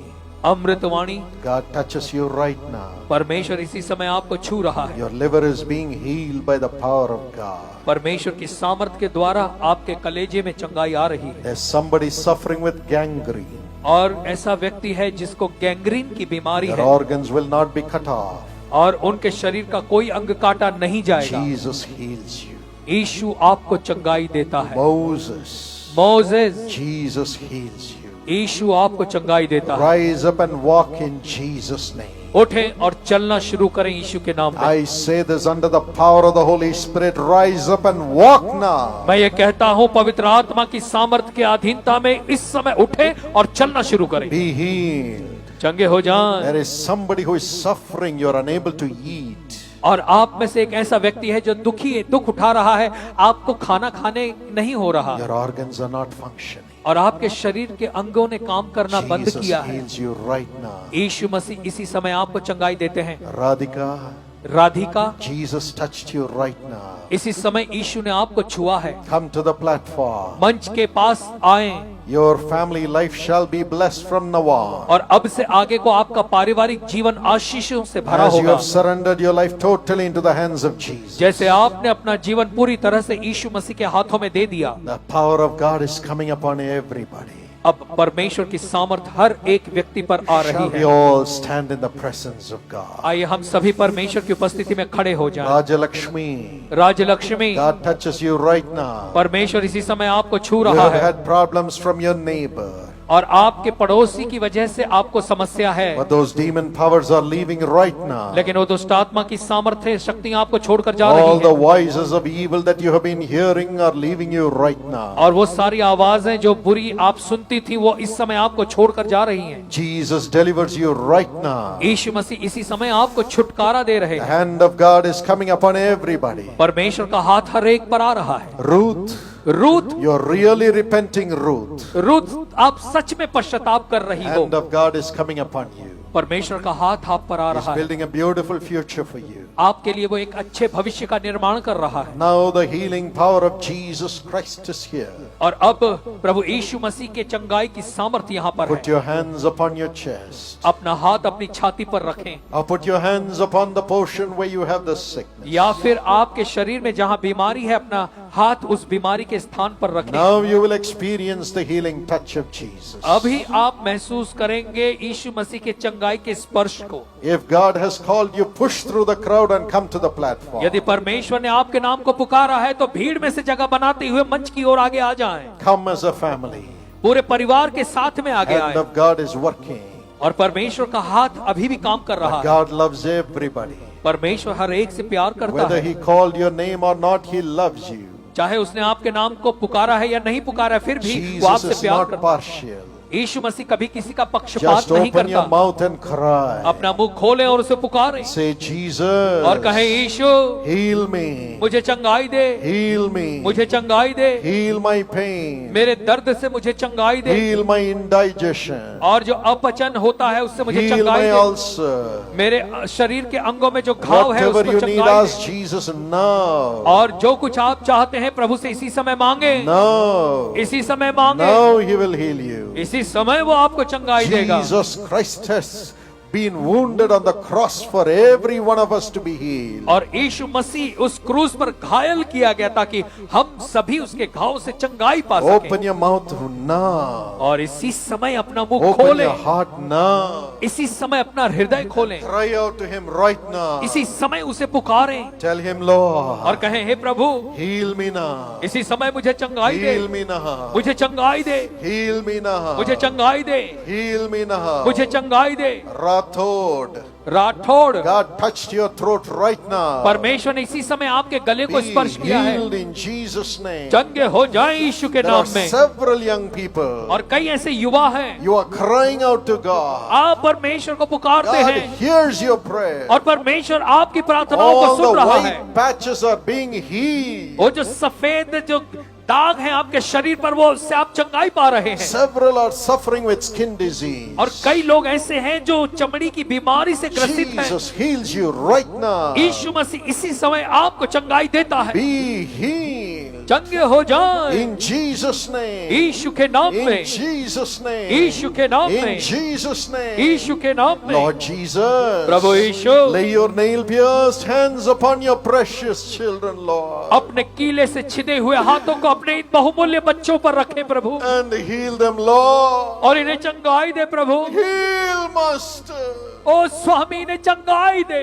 अमृतवाणी, God touches you right now. परमेश्वर इसी समय आपको छू रहा है। Your liver is being healed by the power of God. परमेश्वर की सामर्थ के द्वारा आपके कलेजे में चंगाई आ रही है। There's somebody suffering with gangrene. और ऐसा व्यक्ति है जिसको गैंग्रीन की बीमारी Your है organs will not be cut off. और उनके शरीर का कोई अंग काटा नहीं जाएगा। Jesus heals you. यीशु आपको चंगाई देता है। Moses, Moses, Jesus heals you. यीशु आपको चंगाई देता है। Rise up and walk in Jesus' name. उठें और चलना शुरू करें यीशु के नाम में। I say this under the power of the Holy Spirit. Rise up and walk now. मैं ये कहता हूँ पवित्र आत्मा की सामर्थ के अधीनता में इस समय उठें और चलना शुरू करें। Be healed. चंगे हो जाएं। There is somebody who is suffering. You are unable to eat. और आप में से एक ऐसा व्यक्ति है जो दुखी है, दुख उठा रहा है, आपको खाना खाने नहीं हो रहा Your organs are not functioning. और आपके शरीर के अंगों ने काम करना बंद Jesus किया है। heals you right now. यीशु मसीह इसी समय आपको चंगाई देते हैं। Radhika, Radhika, Jesus touched you right now. इसी समय यीशु ने आपको छुआ है। Come to the platform. मंच के पास आएं Your family life shall be blessed from now on. और अब से आगे को आपका पारिवारिक जीवन आशीषों से भरा As you होगा। have surrendered your life totally into the hands of Jesus. जैसे आपने अपना जीवन पूरी तरह से यीशु मसीह के हाथों में दे दिया, The power of God is coming upon everybody. अब परमेश्वर की सामर्थ हर एक व्यक्ति पर आ रही Shall we है। all stand in the presence of God? आइए हम सभी परमेश्वर की उपस्थिति में खड़े हो जाएं। Rajalakshmi, Rajalakshmi, God touches you right now. परमेश्वर इसी समय आपको छू You रहा have है। had problems from your neighbor. और आपके पड़ोसी की वजह से आपको समस्या है, But those demon powers are leaving right now. लेकिन वो दुष्ट आत्मा की सामर्थ्य शक्तियां आपको छोड़कर जा All रही the हैं। voices of evil that you have been hearing are leaving you right now. और वो सारी आवाजें जो बुरी आप सुनती थी वो इस समय आपको छोड़कर जा रही हैं। Jesus delivers you right now. यीशु मसीह इसी समय आपको छुटकारा दे रहे The हैं। hand of God is coming upon everybody. परमेश्वर का हाथ हर एक पर आ रहा है। Ruth, Ruth, you're really repenting, Ruth. Ruth, आप सच में पश्चाताप कर रही हो। Hand of God is coming upon you. परमेश्वर का हाथ आप पर आ He's रहा है। building a beautiful future for you. आपके लिए वो एक अच्छे भविष्य का निर्माण कर रहा है। Now the healing power of Jesus Christ is here. और अब प्रभु यीशु मसीह के चंगाई की सामर्थ्य यहाँ पर Put है। your hands upon your chest. अपना हाथ अपनी छाती पर रखें, Or put your hands upon the portion where you have the sickness. या फिर आपके शरीर में जहाँ बीमारी है अपना हाथ उस बीमारी के स्थान पर रखें। Now you will experience the healing touch of Jesus. अभी आप महसूस करेंगे यीशु मसीह के चंगाई के स्पर्श को। If God has called you, push through the crowd and come to the platform. यदि परमेश्वर ने आपके नाम को पुकारा है तो भीड़ में से जगह बनाते हुए मंच की ओर आगे आ जाएं। Come as a family. पूरे परिवार के साथ में आगे Hand आए। of God is working. और परमेश्वर का हाथ अभी भी काम कर रहा है। God loves everybody. परमेश्वर हर एक से प्यार करता Whether है। He called your name or not, He loves you. चाहे उसने आपके नाम को पुकारा है या नहीं पुकारा है, फिर भी वो Jesus आपसे is प्यार not करता partial. है। यीशु मसीह कभी किसी का पक्षपात Just नहीं open your करता। mouth and cry. अपना मुंह खोले और उसे पुकारे Say, Jesus, और कहे यीशु heal me. मुझे चंगाई दे, Heal me. मुझे चंगाई दे, Heal my pain. मेरे दर्द से मुझे चंगाई दे, Heal my indigestion. और जो अपचन होता है उससे मुझे Heal चंगाई my दे। ulcer. मेरे शरीर के अंगों में जो घाव है Whatever उसको you need, चंगाई ask दे। Jesus now. और जो कुछ आप चाहते हैं प्रभु से इसी समय मांगे, Now. इसी समय मांगे, Now He will heal you. इसी समय वो आपको चंगाई देगा। Jesus Christ has been wounded on the cross for every one of us to be healed. और यीशु मसीह उस क्रूस पर घायल किया गया ताकि हम सभी उसके घाव से चंगाई पा Open सकें। your mouth now. और इसी समय अपना मुंह Open खोलें, your heart now. इसी समय अपना हृदय खोलें, Cry out to Him right now. इसी समय उसे पुकारें Tell Him, Lord, और कहें हे प्रभु heal me now. इसी समय मुझे चंगाई दे, Heal me now. मुझे चंगाई दे, Heal me now. मुझे चंगाई दे, Heal me now. मुझे चंगाई दे। Rathod. Rathore, God touched your throat right now. परमेश्वर ने इसी समय आपके गले को Be स्पर्श किया है। healed in Jesus' name. चंगे हो जाए यीशु के There are नाम में। several young people. और कई ऐसे युवा हैं, You are crying out to God. आप परमेश्वर को पुकारते God हैं hears your prayer. और परमेश्वर आपकी प्रार्थनाओं को All the सुन रहा है। white patches are being healed. वो जो सफेद जो दाग हैं आपके शरीर पर वो उससे आप चंगाई पा रहे हैं। Several are suffering with skin disease. और कई लोग ऐसे हैं जो चमड़ी की बीमारी से ग्रसित हैं। Jesus heals you right now. यीशु मसीह इसी समय आपको चंगाई देता है। Be healed. चंगे हो जाए In Jesus' name. यीशु के नाम In में, Jesus' name. यीशु के नाम In में, Jesus' name. यीशु के नाम में। Lord Jesus. Prabhu Yeshu, Lay your nail pierced hands upon your precious children, Lord. अपने कीले से छिदे हुए हाथों को अपने इन बहुमूल्य बच्चों पर रखें प्रभु, And heal them, Lord. और इन्हें चंगाई दे प्रभु। Heal, Master. ओ स्वामी ने चंगाई दे।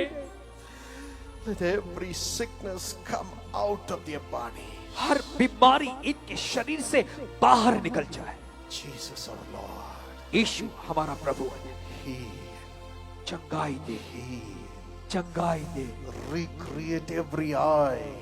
Let every sickness come out of their body. हर बीमारी इनके शरीर से बाहर निकल जाए। Jesus our Lord. यीशु हमारा प्रभु है, Heal. चंगाई दे, Heal. चंगाई दे। Recreate every eye.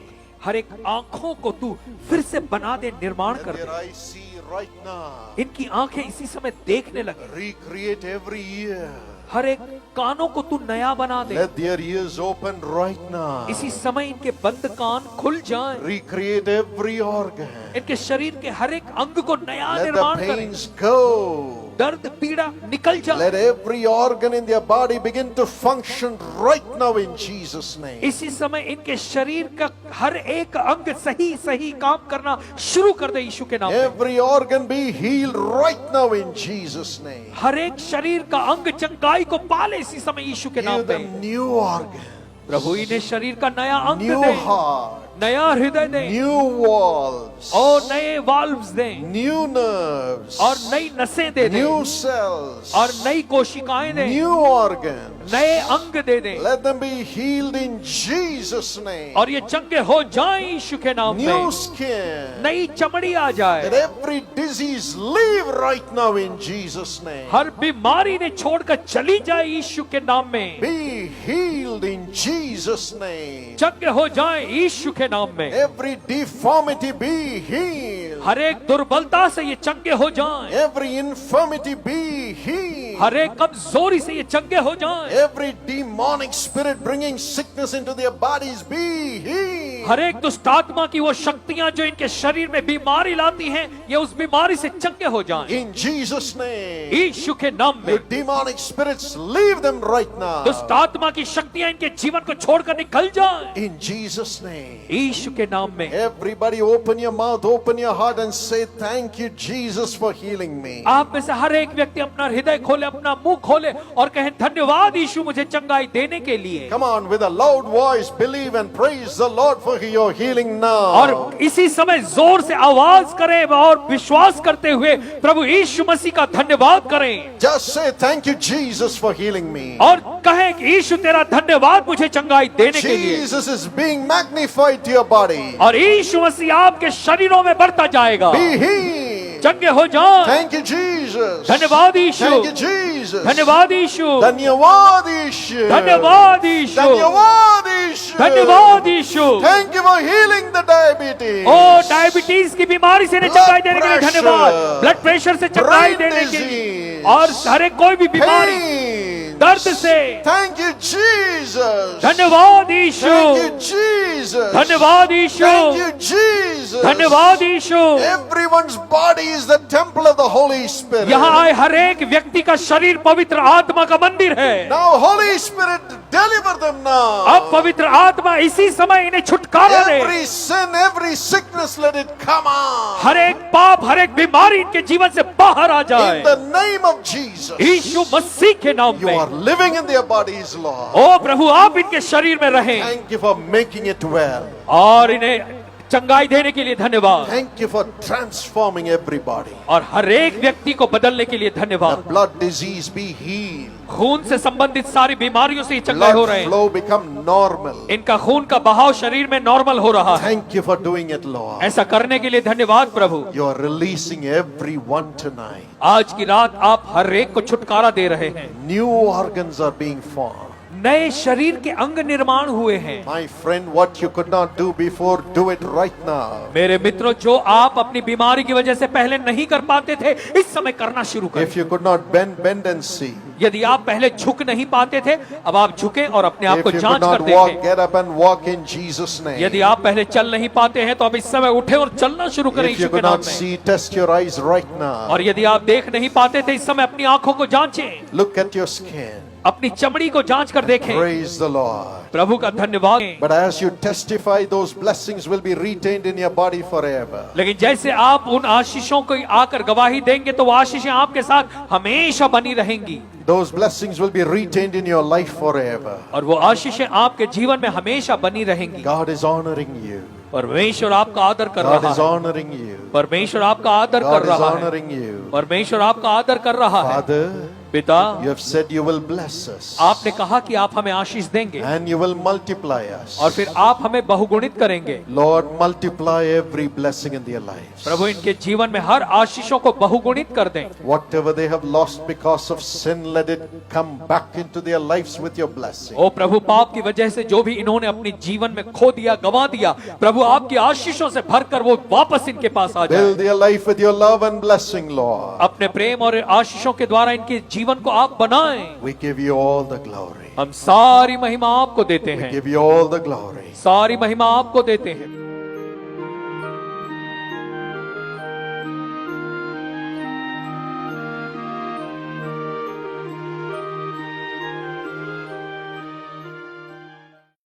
हर एक आंखों को तू फिर से बना दे, निर्माण Let कर their they. eyes see right now. इनकी आंखें इसी समय देखने लगे। Recreate every ear. हर एक कानों को तू नया बना दे। Let their ears open right now. इसी समय इनके बंद कान खुल जाएं। Recreate every organ. इनके शरीर के हर एक अंग को नया Let the निर्माण करें। pains go. दर्द पीड़ा निकल जाए। Let every organ in their body begin to function right now in Jesus' name. इसी समय इनके शरीर का हर एक अंग सही सही काम करना शुरू कर दे यीशु के नाम में। Every organ be healed right now in Jesus' name. हर एक शरीर का अंग चंगाई को पाले इसी समय यीशु के नाम Give में। them new organ, प्रभु इन्हें शरीर का नया अंग new दे, heart, नया हृदय दें new walls, और नए वाल्व्स दें new nerves, और नई नसें दे दें new cells, और नई कोशिकाएं दें, new organs. नए अंग दे दें Let them be healed in Jesus' name. और ये चंगे हो जाएं यीशु के नाम New में। skin. नई चमड़ी आ जाए, Let every disease leave right now in Jesus' name. हर बीमारी ने छोड़कर चली जाए यीशु के नाम में। Be healed in Jesus' name. चंगे हो जाएं यीशु के नाम में। Every deformity be healed. हर एक दुर्बलता से ये चंगे हो जाएं, Every infirmity be healed. हर एक कमजोरी से ये चंगे हो जाएं, Every demonic spirit bringing sickness into their bodies be healed. हर एक दुष्ट आत्मा की वो शक्तियां जो इनके शरीर में बीमारी लाती हैं, ये उस बीमारी से चंगे हो जाएं In Jesus' name. यीशु के नाम में। You demonic spirits, leave them right now. दुष्ट आत्मा की शक्तियां इनके जीवन को छोड़कर निकल जाएं In Jesus' name. यीशु के नाम में। Everybody open your mouth, open your heart and say thank you Jesus for healing me. आप में से हर एक व्यक्ति अपना हृदय खोले, अपना मुंह खोले और कहे धन्यवाद यीशु मुझे चंगाई देने के लिए। Come on, with a loud voice, believe and praise the Lord for your healing now. और इसी समय जोर से आवाज करें और विश्वास करते हुए प्रभु यीशु मसीह का धन्यवाद करें Just say thank you Jesus for healing me. और कहें कि यीशु तेरा धन्यवाद मुझे चंगाई देने के लिए। Jesus is being magnified to your body. और यीशु मसीह आपके शरीरों में बढ़ता जाएगा। Be healed. चंगे हो जाओ। Thank you Jesus. धन्यवाद यीशु। Thank you Jesus. धन्यवाद यीशु। धन्यवाद यीशु. धन्यवाद यीशु। धन्यवाद यीशु. धन्यवाद यीशु। Thank you for healing the diabetes. ओ डायबिटीज की बीमारी से चंगाई देने के लिए Blood धन्यवाद। pressure, ब्लड प्रेशर से चंगाई brain देने के लिए disease, और हर एक कोई भी बीमारी pains. दर्द से Thank you Jesus. धन्यवाद यीशु। Thank you Jesus. धन्यवाद यीशु। Thank you Jesus. धन्यवाद यीशु। Everyone's body is the temple of the Holy Spirit. यहाँ आए हर एक व्यक्ति का शरीर पवित्र आत्मा का मंदिर है। Now Holy Spirit deliver them now. अब पवित्र आत्मा इसी समय इन्हें छुटकारा दे। Every sin, every sickness, let it come out. हर एक पाप, हर एक बीमारी इनके जीवन से बाहर आ In जाए the name of Jesus. यीशु मसीह के नाम You में। are living in their bodies, Lord. ओ प्रभु आप इनके शरीर में रहें Thank you for making it well. और इन्हें चंगाई देने के लिए धन्यवाद Thank you for transforming everybody. और हर एक व्यक्ति को बदलने के लिए The धन्यवाद। blood disease be healed. खून से संबंधित सारी बीमारियों से ये चंगाई हो रहे Blood हैं। flow become normal. इनका खून का बहाव शरीर में नॉर्मल हो रहा है। Thank you for doing it, Lord. ऐसा करने के लिए धन्यवाद प्रभु। You are releasing everyone tonight. आज की रात आप हर एक को छुटकारा दे रहे हैं। New organs are being formed. नए शरीर के अंग निर्माण हुए हैं। My friend, what you could not do before, do it right now. मेरे मित्रों, जो आप अपनी बीमारी की वजह से पहले नहीं कर पाते थे, इस समय करना शुरू करें। If you could not bend, bend and see. यदि आप पहले झुक नहीं पाते थे, अब आप झुकें और अपने आप If को you जांच could कर not walk, देखें। get up and walk in Jesus' name. यदि आप पहले चल नहीं पाते हैं, तो अब इस समय उठे और चलना शुरू करें If you यीशु के could नाम not में। see, test your eyes right now. और यदि आप देख नहीं पाते थे, इस समय अपनी आंखों को जांचें, Look at your skin. अपनी चमड़ी को जांच कर देखें। Praise the Lord. प्रभु का धन्यवाद। But as you testify, those blessings will be retained in your body forever. लेकिन जैसे आप उन आशीषों को आकर गवाही देंगे, तो वो आशीषें आपके साथ हमेशा बनी रहेंगी Those blessings will be retained in your life forever. और वो आशीषें आपके जीवन में हमेशा बनी रहेंगी। God is honoring you. परमेश्वर आपका आदर कर God रहा is है। honoring you. परमेश्वर आपका आदर कर God is रहा है। honoring you. परमेश्वर आपका आदर कर रहा है। Father, पिता, you have said you will bless us. आपने कहा कि आप हमें आशीष देंगे And you will multiply us. और फिर आप हमें बहुगुणित करेंगे। Lord, multiply every blessing in their lives. प्रभु इनके जीवन में हर आशीषों को बहुगुणित कर दें। Whatever they have lost because of sin, let it come back into their lives with your blessing. ओ प्रभु, पाप की वजह से जो भी इन्होंने अपने जीवन में खो दिया, गंवा दिया, प्रभु आपकी आशीषों से भरकर वो वापस इनके पास आ जाए। Build their life with your love and blessing, Lord. अपने प्रेम और आशीषों के द्वारा इनके जीवन को आप बनाएं। We give you all the glory. हम सारी महिमा आपको देते We हैं। give you all the glory. सारी महिमा आपको देते हैं।